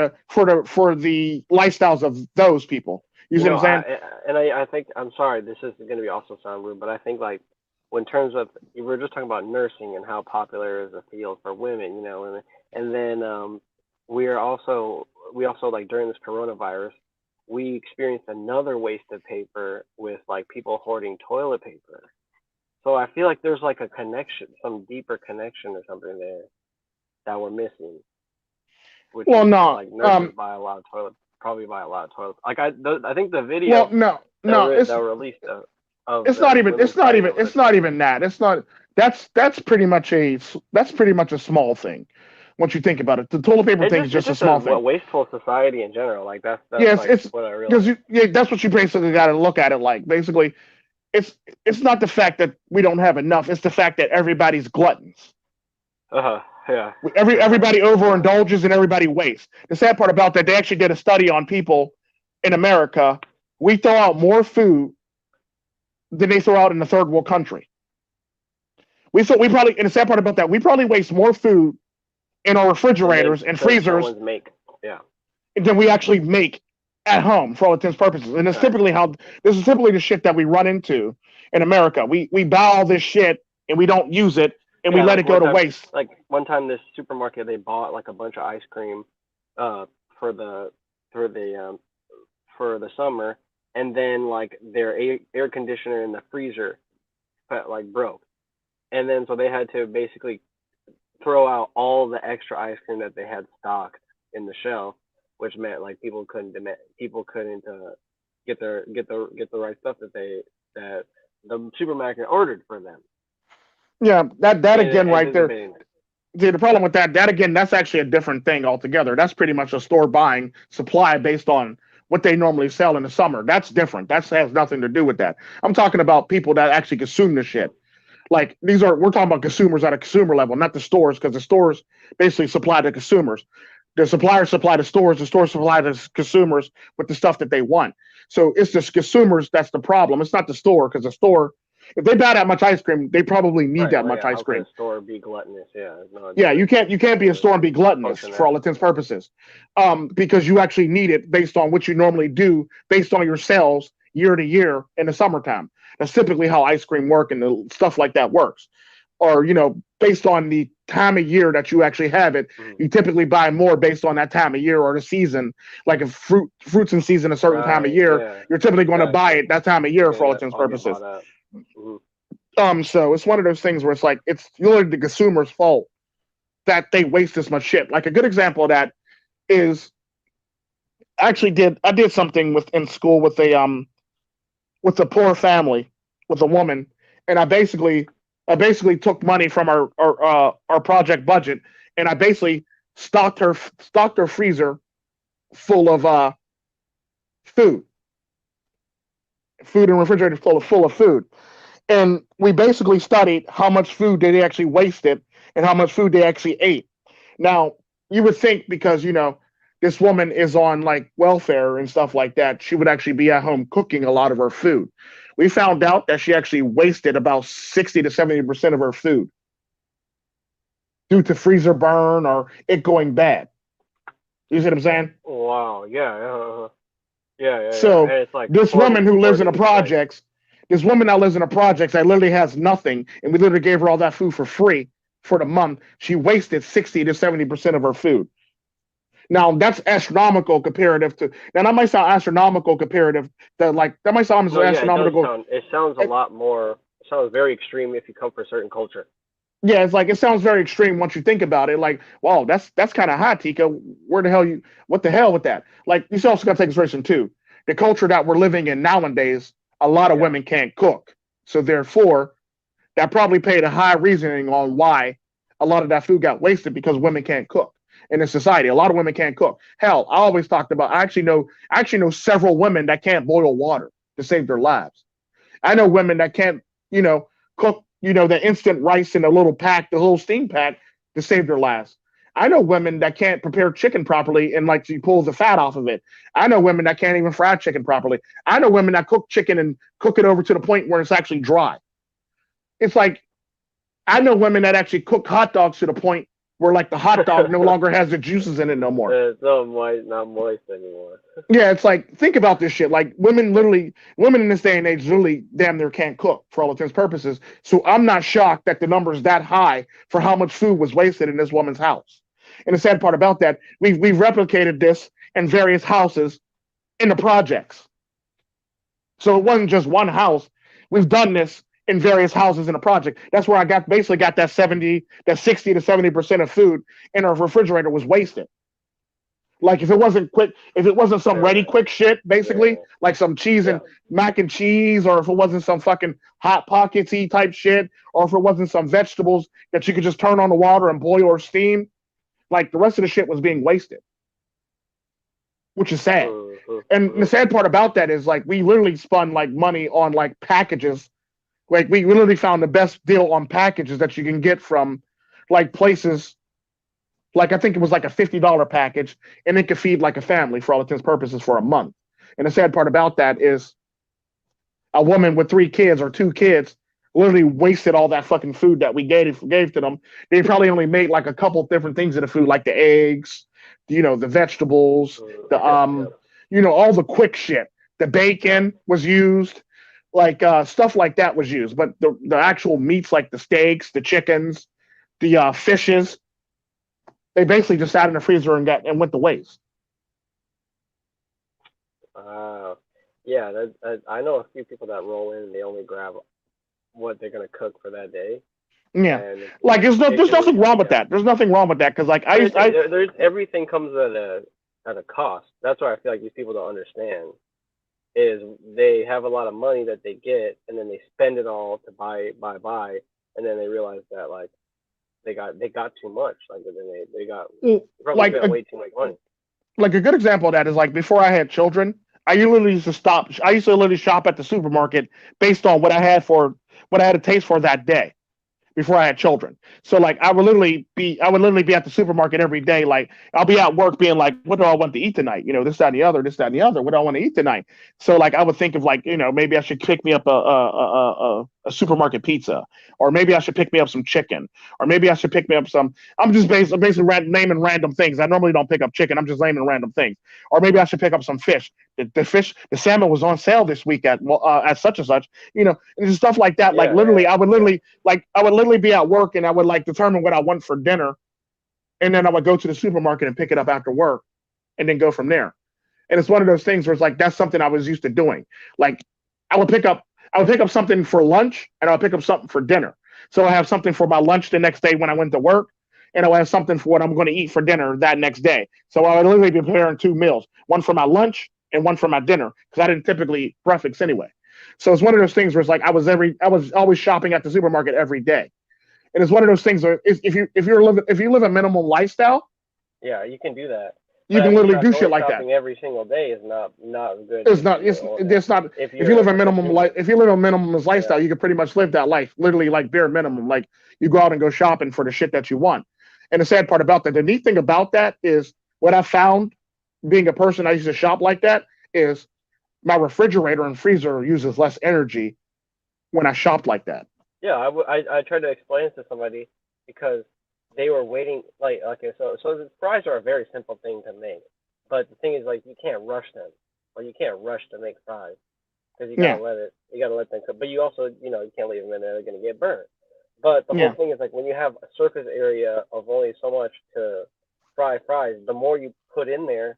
the lifestyles of those people. You see what I'm saying? I think, I'm sorry, this is going to be also sound rude, but I think like when terms of, we were just talking about nursing and how popular is a field for women, and then we also like during this coronavirus, we experienced another waste of paper with like people hoarding toilet paper. So I feel like there's like a connection, some deeper connection or something there that we're missing. Well, no. Like nurses buy a lot of toilets. Probably buy a lot of toilets. Like I think the video. Well, no. That released. It's not even that. It's not. That's pretty much a small thing. Once you think about it, the toilet paper thing is just a small thing. Wasteful society in general. Like that's what I realized. Because that's what you basically got to look at it like. Basically, it's not the fact that we don't have enough. It's the fact that everybody's gluttons. Yeah. Everybody overindulges and everybody wastes. The sad part about that, they actually did a study on people in America. We throw out more food than they throw out in a third world country. And the sad part about that, we probably waste more food in our refrigerators and freezers than we actually make at home for all intents and purposes. And it's typically the shit that we run into in America. We buy all this shit and we don't use it. And we let it go to waste. Like one time, this supermarket, they bought like a bunch of ice cream, for the summer, and then like their air conditioner in the freezer, like broke, and then so they had to basically throw out all the extra ice cream that they had stocked in the shelf, which meant like people couldn't get the right stuff that the supermarket ordered for them. Yeah, that again right there. See, the problem with that again, that's actually a different thing altogether. That's pretty much a store buying supply based on what they normally sell in the summer. That's different. That has nothing to do with that. I'm talking about people that actually consume the shit. Like we're talking about consumers at a consumer level, not the stores, because the stores basically supply the consumers. The suppliers supply the stores supply the consumers with the stuff that they want. So it's the consumers that's the problem. It's not the store, because the store, if they buy that much ice cream, they probably need that much ice cream. How can a store be gluttonous? Yeah, you can't be a store and be gluttonous for all intents and purposes, because you actually need it based on what you normally do, based on your sales year to year in the summertime. That's typically how ice cream work and the stuff like that works. Or based on the time of year that you actually have it, you typically buy more based on that time of year or the season. Like if fruits in season a certain time of year, you're typically going to buy it that time of year for all intents and purposes. So it's one of those things where it's like it's literally the consumer's fault that they waste this much shit. Like a good example of that is I did something in school with a poor family with a woman, and I basically took money from our project budget, and I basically stocked her freezer full of food, food and refrigerator full of food. And we basically studied how much food they actually wasted and how much food they actually ate. Now, you would think because, this woman is on like welfare and stuff like that, she would actually be at home cooking a lot of her food. We found out that she actually wasted about 60 to 70% of her food due to freezer burn or it going bad. You see what I'm saying? Wow. Yeah. Yeah. And So it's like this woman who lives in a hoarding, like, projects, this woman that lives in a projects that literally has nothing, and we literally gave her all that food for free for the month. She wasted 60 to 70% of her food. Now that's astronomical comparative to. Now that might sound astronomical comparative to like that might sound no, yeah, it does astronomical. sound. It sounds a lot more. It sounds very extreme if you come from a certain culture. Yeah, it's like it sounds very extreme once you think about it. Like, wow, that's kind of high, Tika. Where the hell you? What the hell with that? Like, you also got to take consideration too. The culture that we're living in nowadays, a lot of Yeah. women can't cook, so therefore, that probably played a high reasoning on why a lot of that food got wasted because women can't cook in this society. A lot of women can't cook. Hell, I always talked about. I actually know several women that can't boil water to save their lives. I know women that can't, cook, the instant rice in a little pack, the little steam pack to save their lives. I know women that can't prepare chicken properly and like she pulls the fat off of it. I know women that can't even fry chicken properly. I know women that cook chicken and cook it over to the point where it's actually dry. It's like I know women that actually cook hot dogs to the point where like the hot dog no longer has the juices in it no more. It's so moist, not moist anymore. Yeah, it's like think about this shit. Like women in this day and age literally damn near can't cook for all intents and purposes. So I'm not shocked that the number is that high for how much food was wasted in this woman's house. And the sad part about that, we've replicated this in various houses in the projects. So it wasn't just one house. We've done this in various houses in a project. That's where I basically got that 60 to 70% of food in our refrigerator was wasted. Like if it wasn't some ready Yeah. quick shit, basically, Yeah. like some cheese Yeah. and mac and cheese, or if it wasn't some fucking hot pocketsy type shit, or if it wasn't some vegetables that you could just turn on the water and boil or steam, like the rest of the shit was being wasted, which is sad. And the sad part about that is like we literally spun like money on like packages. Like we literally found the best deal on packages that you can get from like places like I think it was like a $50 package, and it could feed like a family for all intents and purposes for a month. And the sad part about that is a woman with 3 kids or 2 kids literally wasted all that fucking food that we gave to them. They probably only made like a couple different things of the food, like the eggs, the vegetables, the Yeah. all the quick shit. The bacon was used, like stuff like that was used, but the actual meats, like the steaks, the chickens, the fishes, they basically just sat in the freezer and went to waste. Yeah. I know a few people that roll in and they only grab what they're gonna cook for that day, Yeah, and it's like like there's chicken. nothing wrong with Yeah. that. There's nothing wrong with that because like I mean, there's everything comes at a cost. That's why I feel like these people don't understand is they have a lot of money that they get and then they spend it all to buy, and then they realize that like they got too much. Like then they probably like spent way too much money. like a good example of that is like before I had children, I literally used to stop. I used to literally shop at the supermarket based on what I had a taste for that day before I had children. So like I would literally be at the supermarket every day. Like I'll be at work being like, what do I want to eat tonight? This, that, and the other, this, that, and the other. What do I want to eat tonight? So like I would think of like, maybe I should pick me up a supermarket pizza, or maybe I should pick me up some chicken, or maybe I should pick me up some. I'm just basically naming random things. I normally don't pick up chicken. I'm just naming random things. Or maybe I should pick up some fish. The salmon was on sale this week at such and such. And just stuff like that. Like literally, I would literally be at work and I would like determine what I want for dinner, and then I would go to the supermarket and pick it up after work, and then go from there. And it's one of those things where it's like that's something I was used to doing. Like I would pick up something for lunch and I would pick up something for dinner. So I have something for my lunch the next day when I went to work, and I'll have something for what I'm going to eat for dinner that next day. So I would literally be preparing 2 meals, one for my lunch and one for my dinner, because I didn't typically eat breakfast anyway. So it's one of those things where it's like I was always shopping at the supermarket every day, and it's one of those things where if you live a minimum lifestyle, Yeah, you can do that. you But can at least literally not do shit going like that. shopping every single day is not good It's just not. for your own health. It's not. If If you you're live a minimum especially life, if you live a minimalist yeah. lifestyle, you can pretty much live that life, literally like bare minimum. Like you go out and go shopping for the shit that you want. And the sad part about that, the neat thing about that is what I found being a person I used to shop like that is my refrigerator and freezer uses less energy when I shopped like that. Yeah, I tried to explain it to somebody because they were waiting like okay, so the fries are a very simple thing to make. But the thing is like you can't rush them. Or you can't rush to make fries because Yeah, you gotta let them cook. But you also, you can't leave them in there; they're gonna get burnt. But the whole yeah. thing is like when you have a surface area of only so much to fry fries, the more you put in there,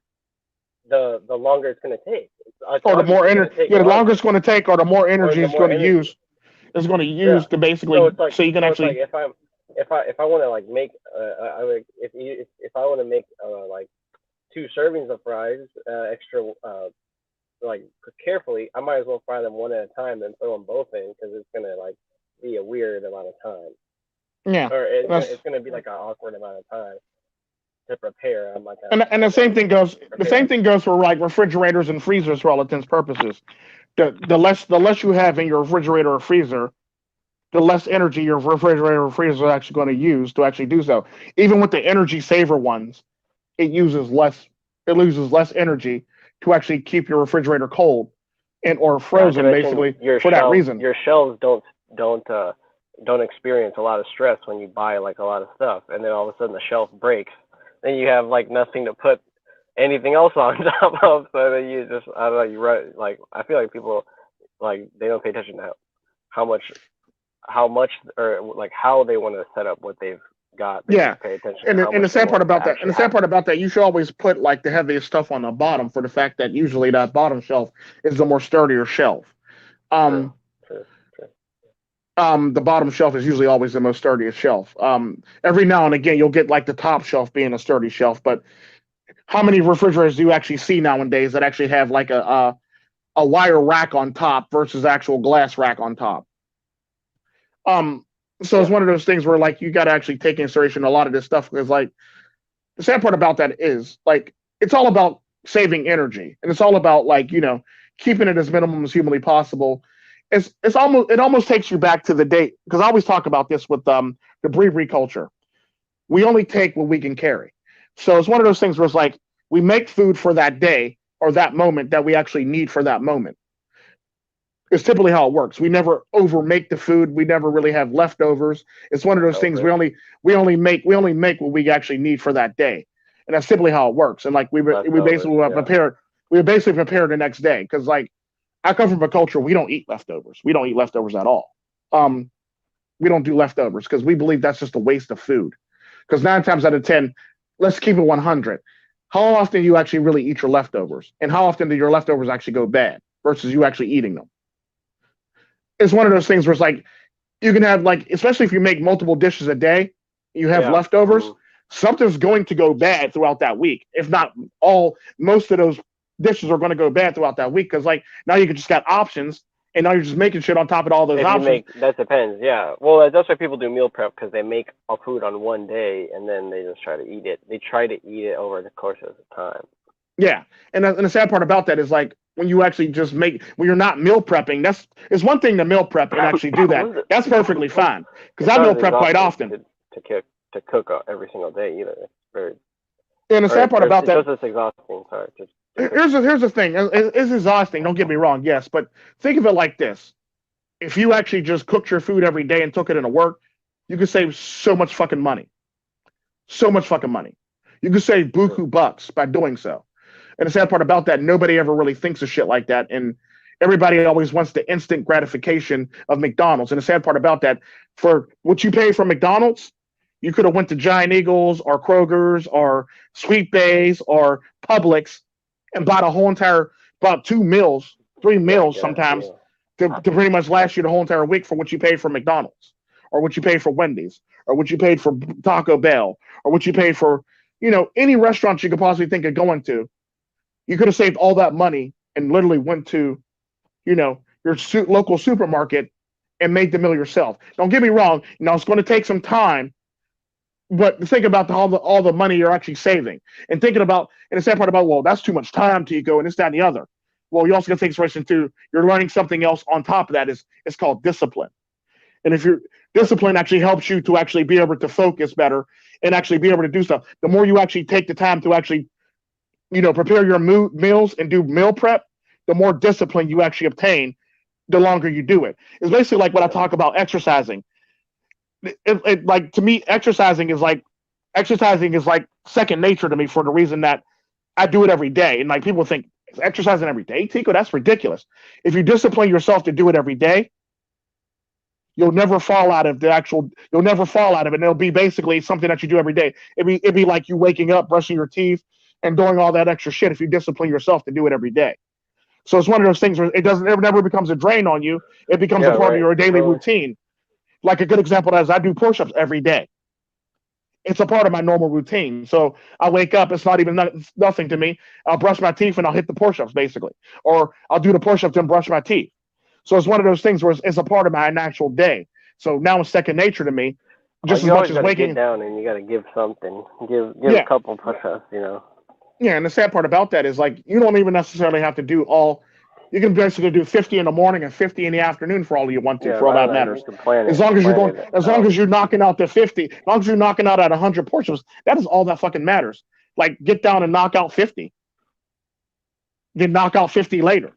the longer it's gonna take. It's Or the more obviously gonna energy, take yeah, the longer longer, it's going to take, or the more or energy the it's more going to energy. use, is going to Yeah. use to So basically, it's like so you can actually, if I want to like make I would if I want to make like 2 servings of fries extra like carefully, I might as well fry them one at a time than throw them both in because it's gonna like be a weird amount of time, yeah. or That's it's gonna be like an awkward amount of time to prepare. I'm like, and I the same gotta thing goes. The prepare same that. thing goes for like refrigerators and freezers for all intents and purposes. The less you have in your refrigerator or freezer, the less energy your refrigerator or freezer is actually going to use to actually do so. Even with the energy saver ones, it uses less. It loses less energy to actually keep your refrigerator cold and or Not to frozen, mention basically for that reason. your shelves don't don't experience a lot of stress when you buy like a lot of stuff, and then all of a sudden the shelf breaks, then you have like nothing to put anything else on top of, so then you just I don't know you run like I feel like people like they don't pay attention to how much how much or like how they want to set up what they've got. They Yeah, just pay attention to and how and much the they sad part want to about that, and actually the sad have. part about that, you should always put like the heaviest stuff on the bottom for the fact that usually that bottom shelf is the more sturdier shelf. True, Um, true, true. the bottom shelf is usually always the most sturdiest shelf. Every now and again, you'll get like the top shelf being a sturdy shelf, but how many refrigerators do you actually see nowadays that actually have like a wire rack on top versus actual glass rack on top? Um, so it's Yeah, one of those things where like you got to actually take in consideration a lot of this stuff because like the sad part about that is like it's all about saving energy and it's all about like keeping it as minimum as humanly possible. It almost takes you back to the date because I always talk about this with the bravery culture. We only take what we can carry. So it's one of those things where it's like we make food for that day or that moment that we actually need for that moment. It's typically how it works. We never over make the food. We never really have leftovers. It's one of those things leftovers, we only make what we actually need for that day, and that's typically how it works. And like we leftovers. basically Yeah, we basically prepare the next day because like I come from a culture we don't eat leftovers. We don't eat leftovers at all. Um, we don't do leftovers because we believe that's just a waste of food. Because 9 times out of 10, let's keep it 100. How often do you actually really eat your leftovers, and how often do your leftovers actually go bad versus you actually eating them? It's one of those things where it's like you can have like, especially if you make multiple dishes a day, you have yeah. leftovers, something's going to go bad throughout that week. If not most of those dishes are going to go bad throughout that week because like now you just got options and now you're just making shit on top of all those If you options. make that depends, yeah. Well, that's why people do meal prep because they make a food on one day and then they just try to eat it. They try to eat it over the course of the time. Yeah, and the sad part about that is like when you actually just make when you're not meal prepping. That's it's one thing to meal prep and actually do that. That's perfectly fine because It's I not meal as prep quite exhausting often. to cook every single day either. It's very And the sad part about it's that just as exhausting. Sorry, to cook. here's the thing. It's exhausting. Don't get me wrong. Yes, but think of it like this: if you actually just cooked your food every day and took it into work, you could save so much fucking money. So much fucking money. You could save buku bucks by doing so. And the sad part about that, nobody ever really thinks of shit like that. And everybody always wants the instant gratification of McDonald's. And the sad part about that, for what you pay for McDonald's, you could have went to Giant Eagles or Kroger's or Sweet Bays or Publix and bought 2 meals, 3 meals Get a sometimes meal. to pretty much last you the whole entire week for what you paid for McDonald's or what you paid for Wendy's or what you paid for Taco Bell, or what you paid for, any restaurant you could possibly think of going to. You could have saved all that money and literally went to, your local supermarket and made the meal yourself. Don't get me wrong, it's going to take some time, but think about all the money you're actually saving, and thinking about, and the sad part about, well, that's too much time, Tico, and this, that, and the other. Well, you also got to take inspiration too. You're learning something else on top of that. It's called discipline. And if your discipline actually helps you to actually be able to focus better and actually be able to do stuff, the more you actually take the time to actually, prepare your meals and do meal prep, the more discipline you actually obtain, the longer you do it. It's basically like when I talk about exercising. Like, to me, exercising is like second nature to me, for the reason that I do it every day. And like, people think, exercising every day, Tico, that's ridiculous. If you discipline yourself to do it every day, you'll never fall out of it. And it'll be basically something that you do every day. It'd be like you waking up, brushing your teeth, and doing all that extra shit if you discipline yourself to do it every day. So it's one of those things where it never becomes a drain on you. It becomes a part of your daily routine. Like, a good example is I do push-ups every day. It's a part of my normal routine. So I wake up, it's not even nothing to me. I'll brush my teeth and I'll hit the push-ups, basically. Or I'll do the push-ups and brush my teeth. So it's one of those things where it's a part of my actual day. So now it's second nature to me. Just as much as waking. Get down and you got to give something. Give a couple push-ups, Yeah, and the sad part about that is, like, you don't even necessarily have to do all. You can basically do 50 in the morning and 50 in the afternoon for all you want to, for all that matters. As long as you're knocking out the 50, as long as you're knocking out at 100 push-ups, that is all that fucking matters. Like, get down and knock out 50. Then knock out 50 later.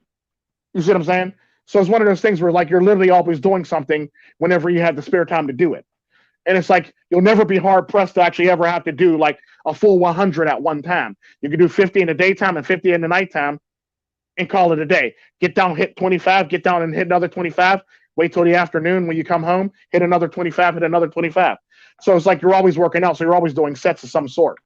You see what I'm saying? So it's one of those things where, like, you're literally always doing something whenever you have the spare time to do it. And it's like, you'll never be hard pressed to actually ever have to do like a full 100 at one time. You can do 50 in the daytime and 50 in the nighttime and call it a day. Get down, hit 25, get down and hit another 25. Wait till the afternoon when you come home, hit another 25, hit another 25. So it's like you're always working out. So you're always doing sets of some sort.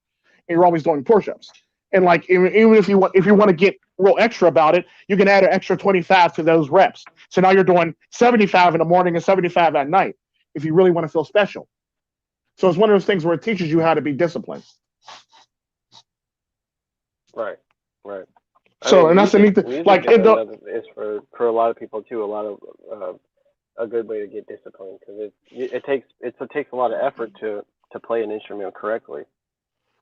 And you're always doing push-ups. And like, even if you want to get real extra about it, you can add an extra 25 to those reps. So now you're doing 75 in the morning and 75 at night, if you really want to feel special. So it's one of those things where it teaches you how to be disciplined. Right. So, and that's the neat thing. Like, it's for a lot of people too. A lot of a good way to get disciplined, because it takes a lot of effort to play an instrument correctly.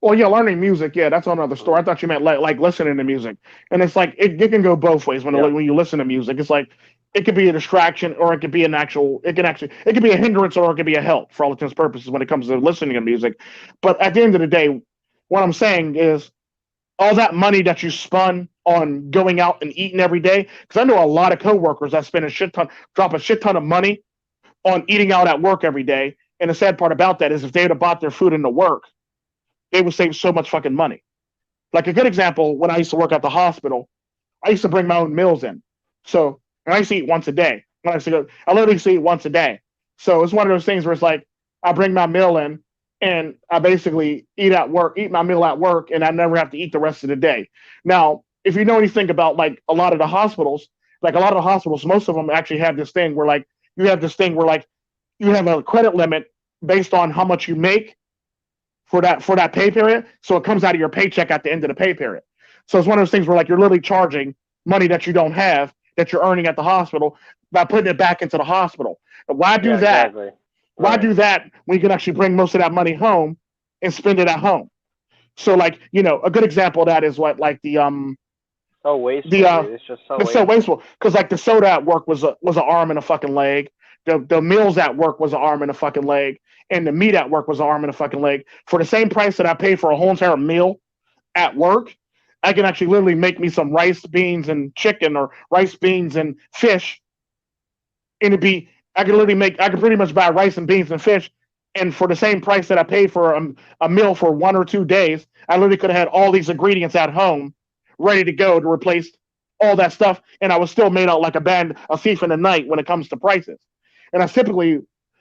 Well, yeah, learning music, yeah, that's another story. I thought you meant like listening to music, and it's like it can go both ways when you listen to music. It's like it could be a distraction, or it could be it could be a hindrance, or it could be a help for all intents and purposes when it comes to listening to music. But at the end of the day, what I'm saying is, all that money that you spun on going out and eating every day, because I know a lot of coworkers that spend drop a shit ton of money on eating out at work every day. And the sad part about that is, if they would have bought their food into work, they would save so much fucking money. Like, a good example, when I used to work at the hospital, I used to bring my own meals in. So, and I used to eat once a day. I literally used to eat once a day. So it's one of those things where it's like, I bring my meal in and I basically eat my meal at work, and I never have to eat the rest of the day. Now, if you know anything about like a lot of the hospitals, most of them actually have this thing where like, you have a credit limit based on how much you make for that pay period. So it comes out of your paycheck at the end of the pay period. So it's one of those things where like, you're literally charging money that you don't have, that you're earning at the hospital, by putting it back into the hospital. Why do that? Exactly. Why do that when you can actually bring most of that money home and spend it at home? So like, a good example of that is what, like, the so wasteful. It's just so wasteful, because like the soda at work was an arm and a fucking leg. The meals at work was an arm and a fucking leg, and the meat at work was an arm and a fucking leg. For the same price that I pay for a whole entire meal at work, I can actually literally make me some rice, beans, and chicken, or rice, beans, and fish, and I can pretty much buy rice and beans and fish, and for the same price that I paid for a meal for 1 or 2 days, I literally could have had all these ingredients at home ready to go to replace all that stuff, and I was still made out like a thief in the night when it comes to prices. And that's typically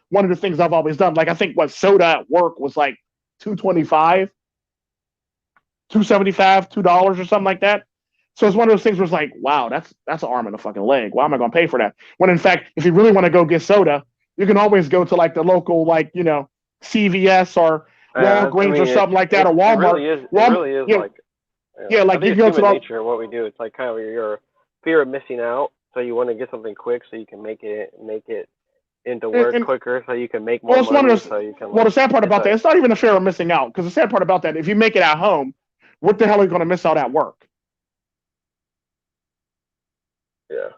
one of the things I've always done. Like, I think soda at work was like $2.25, $2.75, $2 or something like that. So it's one of those things where it's like, wow, that's an arm and a fucking leg. Why am I going to pay for that? When in fact, if you really want to go get soda, you can always go to like the local, like, CVS or I Walgreens or mean, something like that, or it Walmart. really is. It Walmart, really is yeah, like, yeah, I like you think it's go to human the nature what we do. It's like kind of your fear of missing out, so you want to get something quick, so you can make it into work and quicker, so you can make more well, it's one money, of those. so you can Well, like. the sad part It's about that, like, it's not even a fear of missing out, because the sad part about that, if you make it at home, what the hell are you going to miss out at work? yeah,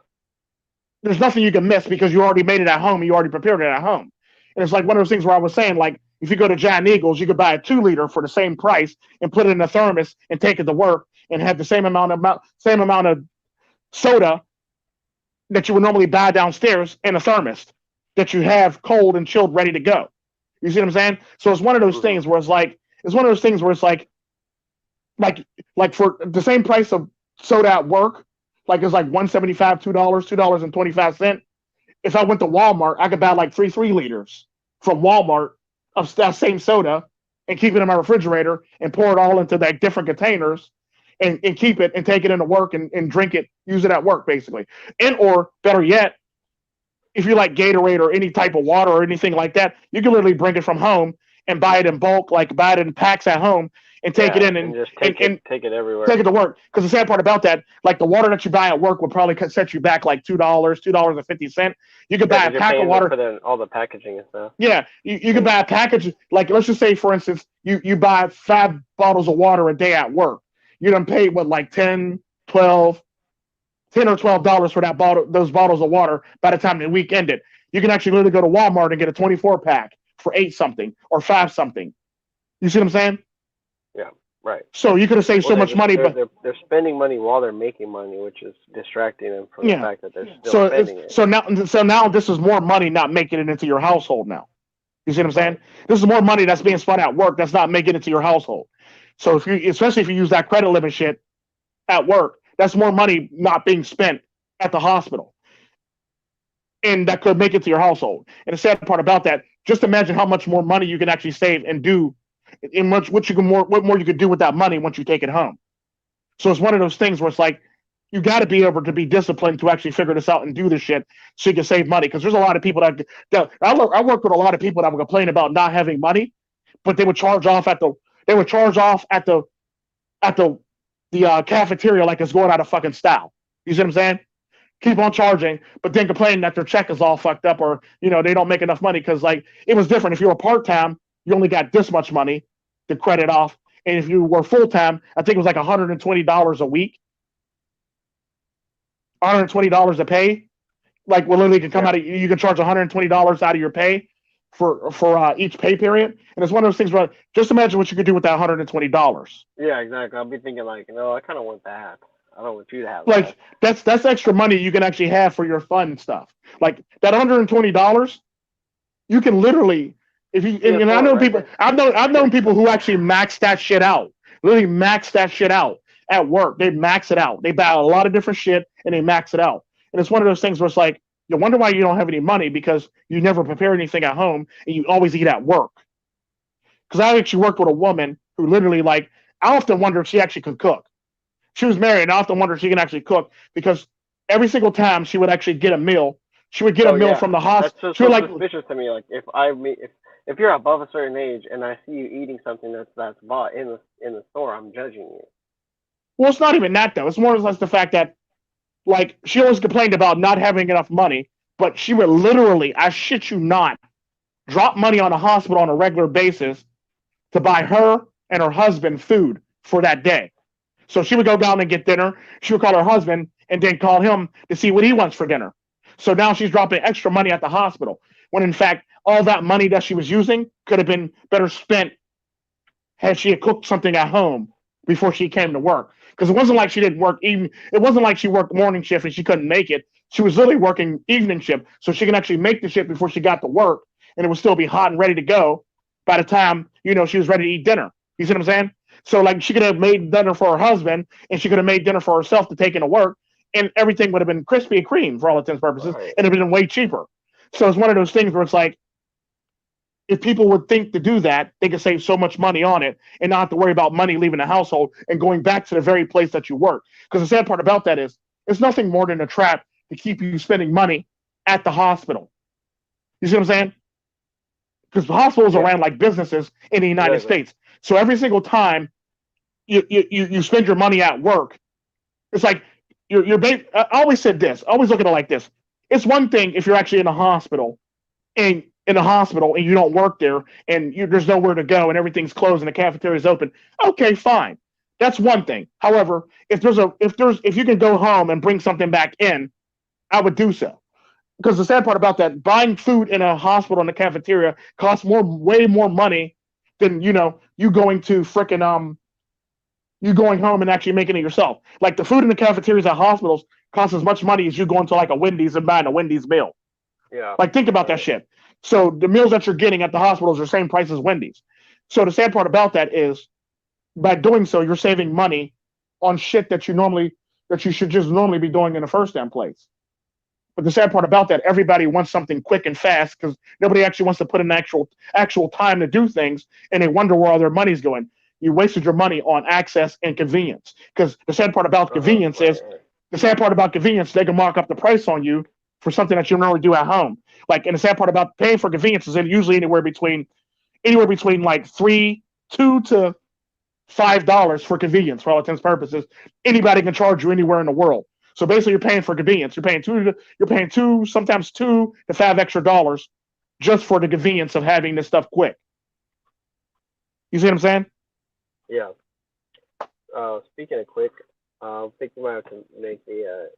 There's nothing you can miss because you already made it at home and you already prepared it at home. And it's like one of those things where I was saying, like, if you go to Giant Eagles, you could buy a 2 liter for the same price and put it in a thermos and take it to work and have the same amount of soda that you would normally buy downstairs in a thermos that you have cold and chilled ready to go. You see what I'm saying? So it's one of those hmm things where it's like like for the same price of soda at work, like it's like 175, $2.25. If I went to Walmart, I could buy like 3 liters from Walmart of that same soda and keep it in my refrigerator and pour it all into like different containers and keep it and take it into work and drink it, use it at work basically. And or better yet, if you like Gatorade or any type of water or anything like that, you can literally bring it from home and buy it in bulk, like buy it in packs at home and take it yeah, in and just and, and take it everywhere. take it to work. Because the sad part about that, like the water that you buy at work would probably set you back like $2.50. You could Yeah, buy a because you're pack of paying them water. for all the packaging and stuff. Yeah, you could And buy a package. Like let's just say, for instance, you buy 5 bottles of water a day at work. You done paid what like 10 or $12 for those bottles of water by the time the week ended. You can actually literally go to Walmart and get a 24 pack for 8 something or 5 something. You see what I'm saying? yeah, right. So you could have saved Well, so much money, but they're spending money while they're making money, which is distracting them from the yeah. fact that they're still So spending it. now this is more money not making it into your household now. You see what I'm saying? Right. This is more money that's being spent at work that's not making it to your household. So especially if you use that credit limit shit at work, that's more money not being spent at the hospital, and that could make it to your household. And the sad part about that, just imagine how much more money you can actually save and do, in what more you could do with that money once you take it home. So it's one of those things where it's like you got to be able to be disciplined to actually figure this out and do this shit so you can save money. Because there's a lot of people that I work with a lot of people that would complain about not having money, but they would charge off at the cafeteria like it's going out of fucking style. You see what I'm saying? Keep on charging, but then complaining that their check is all fucked up or they don't make enough money because like it was different. If you were part time, you only got this much money to credit off, and if you were full time, I think it was like $120 a week, $120 a pay. Like well, literally, can come Yeah. out of you can charge $120 out of your pay for each pay period, and it's one of those things where just imagine what you could do with that $120. Yeah, exactly. I'll be thinking like, no, I kind of want that. I don't want you to have that. Like that's extra money you can actually have for your fun stuff. Like that $120, you can literally if you and I PS4, know right people there. I've known people who actually max that shit out. Literally max that shit out at work. They max it out. They buy a lot of different shit and they max it out. And it's one of those things where it's like you wonder why you don't have any money because you never prepare anything at home and you always eat at work. Because I actually worked with a woman who literally like I often wonder if she actually could cook. She was married, and I often wonder if she can actually cook because every single time she would actually get a meal, she would get a Oh meal yeah, from the that's hospital. just She would so like, suspicious to me. Like if you're above a certain age and I see you eating something that's bought in the store, I'm judging you. well, it's not even that though. It's more or less the fact that like she always complained about not having enough money, but she would literally, I shit you not, drop money on the hospital on a regular basis to buy her and her husband food for that day. So she would go down and get dinner. She would call her husband and then call him to see what he wants for dinner. So now she's dropping extra money at the hospital when in fact all that money that she was using could have been better spent had she had cooked something at home before she came to work. Because it wasn't like she didn't work even. It wasn't like she worked morning shift and she couldn't make it. She was literally working evening shift, so she can actually make the shift before she got to work, and it would still be hot and ready to go by the time she was ready to eat dinner. You see what I'm saying? So like she could have made dinner for her husband, and she could have made dinner for herself to take into work, and everything would have been crispy and cream for all intents and purposes, Right. and it would have been way cheaper. So it's one of those things where it's like if people would think to do that, they could save so much money on it and not have to worry about money leaving the household and going back to the very place that you work. Because the sad part about that is it's nothing more than a trap to keep you spending money at the hospital. You see what I'm saying? because hospitals are Yeah, ran like businesses in the United exactly. States. So every single time you spend your money at work, it's like I always said this. I always look at it like this. It's one thing if you're actually in a hospital and you don't work there and there's nowhere to go and everything's closed and the cafeteria is open. Okay, fine. That's one thing. However, if you can go home and bring something back in, I would do so. Because the sad part about that, buying food in a hospital in the cafeteria costs way more money than you going to frickin' you going home and actually making it yourself. Like the food in the cafeterias at hospitals costs as much money as you going to like a Wendy's and buying a Wendy's meal. Yeah, Like think about that right. shit. So the meals that you're getting at the hospitals are the same price as Wendy's. So the sad part about that is by doing so, you're saving money on shit that you should just normally be doing in the first damn place. But the sad part about that, everybody wants something quick and fast because nobody actually wants to put in actual time to do things, and they wonder where all their money's going. You wasted your money on access and convenience. Because Right, right. the sad part about convenience, they can mark up the price on you for something that you normally do at home. Like, and the sad part about paying for convenience is usually anywhere between like $2 to $5 for convenience for all intents and purposes. Anybody can charge you anywhere in the world. So basically, you're paying for convenience. Sometimes $2 to $5 extra just for the convenience of having this stuff quick. You see what I'm saying? Yeah. Speaking of quick, I think we might have to make the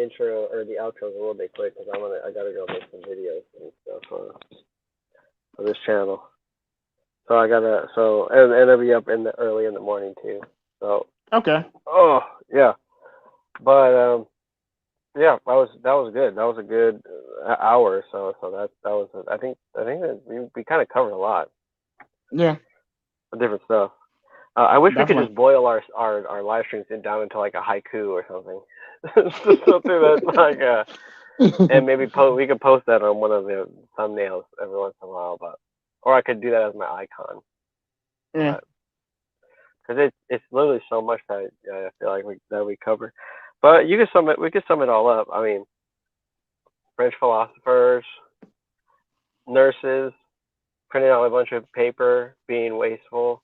intro or the outros a little bit quick because I gotta go make some videos and stuff for this channel. So and it'll be up in the early in the morning too. So Okay. oh yeah, but yeah, that was good. That was a good hour or so. So that was I think that we kind of covered a lot Yeah, of different stuff. I wish we could definitely. just boil our live streams down into like a haiku or something. Just something that's like and maybe we could post that on one of the thumbnails every once in a while, but or I could do that as my icon, Yeah. but because it's literally so much that I feel like we cover. But we could sum it all up. I mean, French philosophers, nurses, printing out a bunch of paper, being wasteful,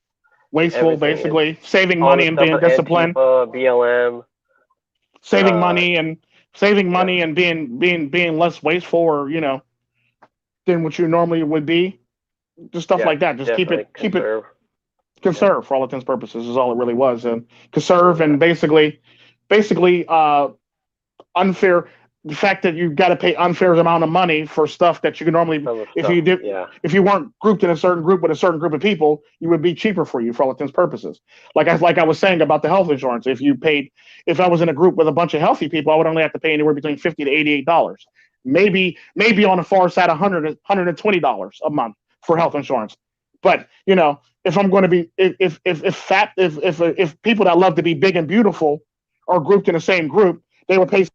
Wasteful, everything, and basically. Saving all money the and stuff being with disciplined. Antifa, BLM, Saving uh, money and saving yeah, money and being less wasteful or, than what you normally would be. Just stuff yeah, like that. Just definitely keep it conserve. Yeah, conserve for all intents and purposes is all it really was. And conserve and exactly. basically unfair the fact that you've got to pay unfair amount of money for stuff that you can normally Some of the stuff. Yeah, if you weren't grouped in a certain group with a certain group of people, you would be cheaper for you for all intents and purposes. Like I was saying about the health insurance, if I was in a group with a bunch of healthy people, I would only have to pay anywhere between $50 to $88. Maybe on the far side $120 a month for health insurance. But if I'm going to be if people that love to be big and beautiful are grouped in the same group, they would pay.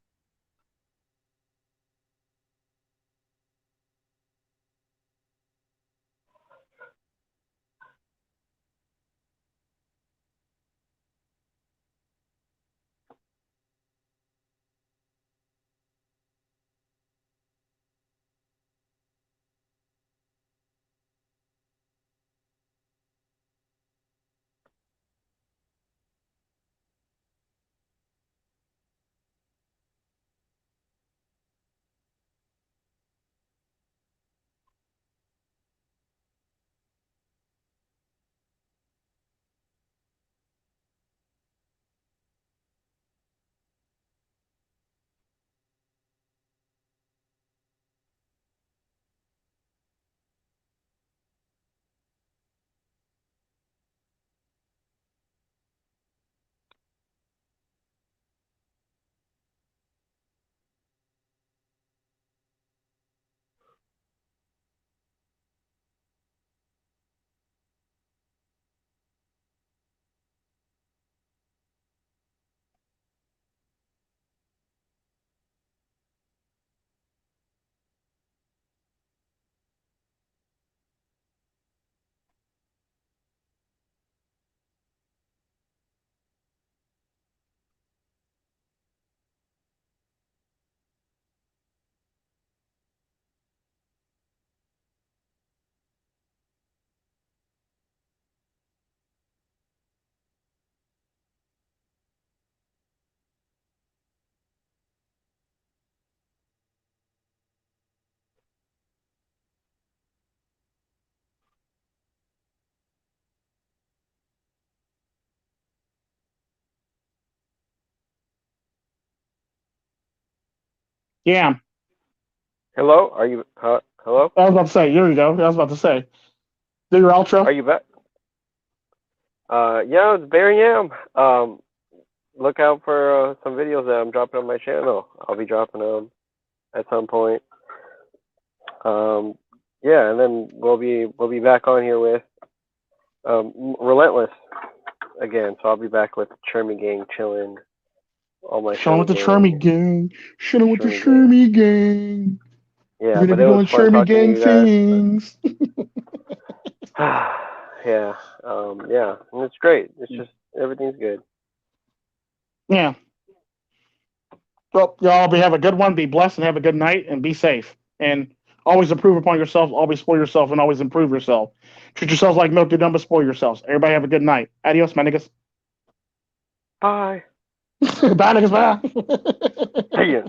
Yeah. Hello? Are you? Hello? I was about to say, here you go. I was about to say, do your outro. Are you back? Yeah, it's Barry Yam. Look out for some videos that I'm dropping on my channel. I'll be dropping them at some point. Yeah, and then we'll be back on here with Relentless again. So I'll be back with Chermy Gang chilling. All my Chilling with the Shermy Chermy gang. Chilling with the gang. Chermy gang. Yeah, We're gonna but be it was doing fun Chermy talking to gang you guys. things. Yeah, yeah, and it's great. It's just everything's good. Yeah. Well, y'all have a good one. Be blessed and have a good night and be safe. And always improve upon yourself. Always spoil yourself and always improve yourself. Treat yourselves like milk. Do number. Spoil yourselves. Everybody have a good night. Adios, my niggas. Bye. Bye, niggas. Bye. See ya.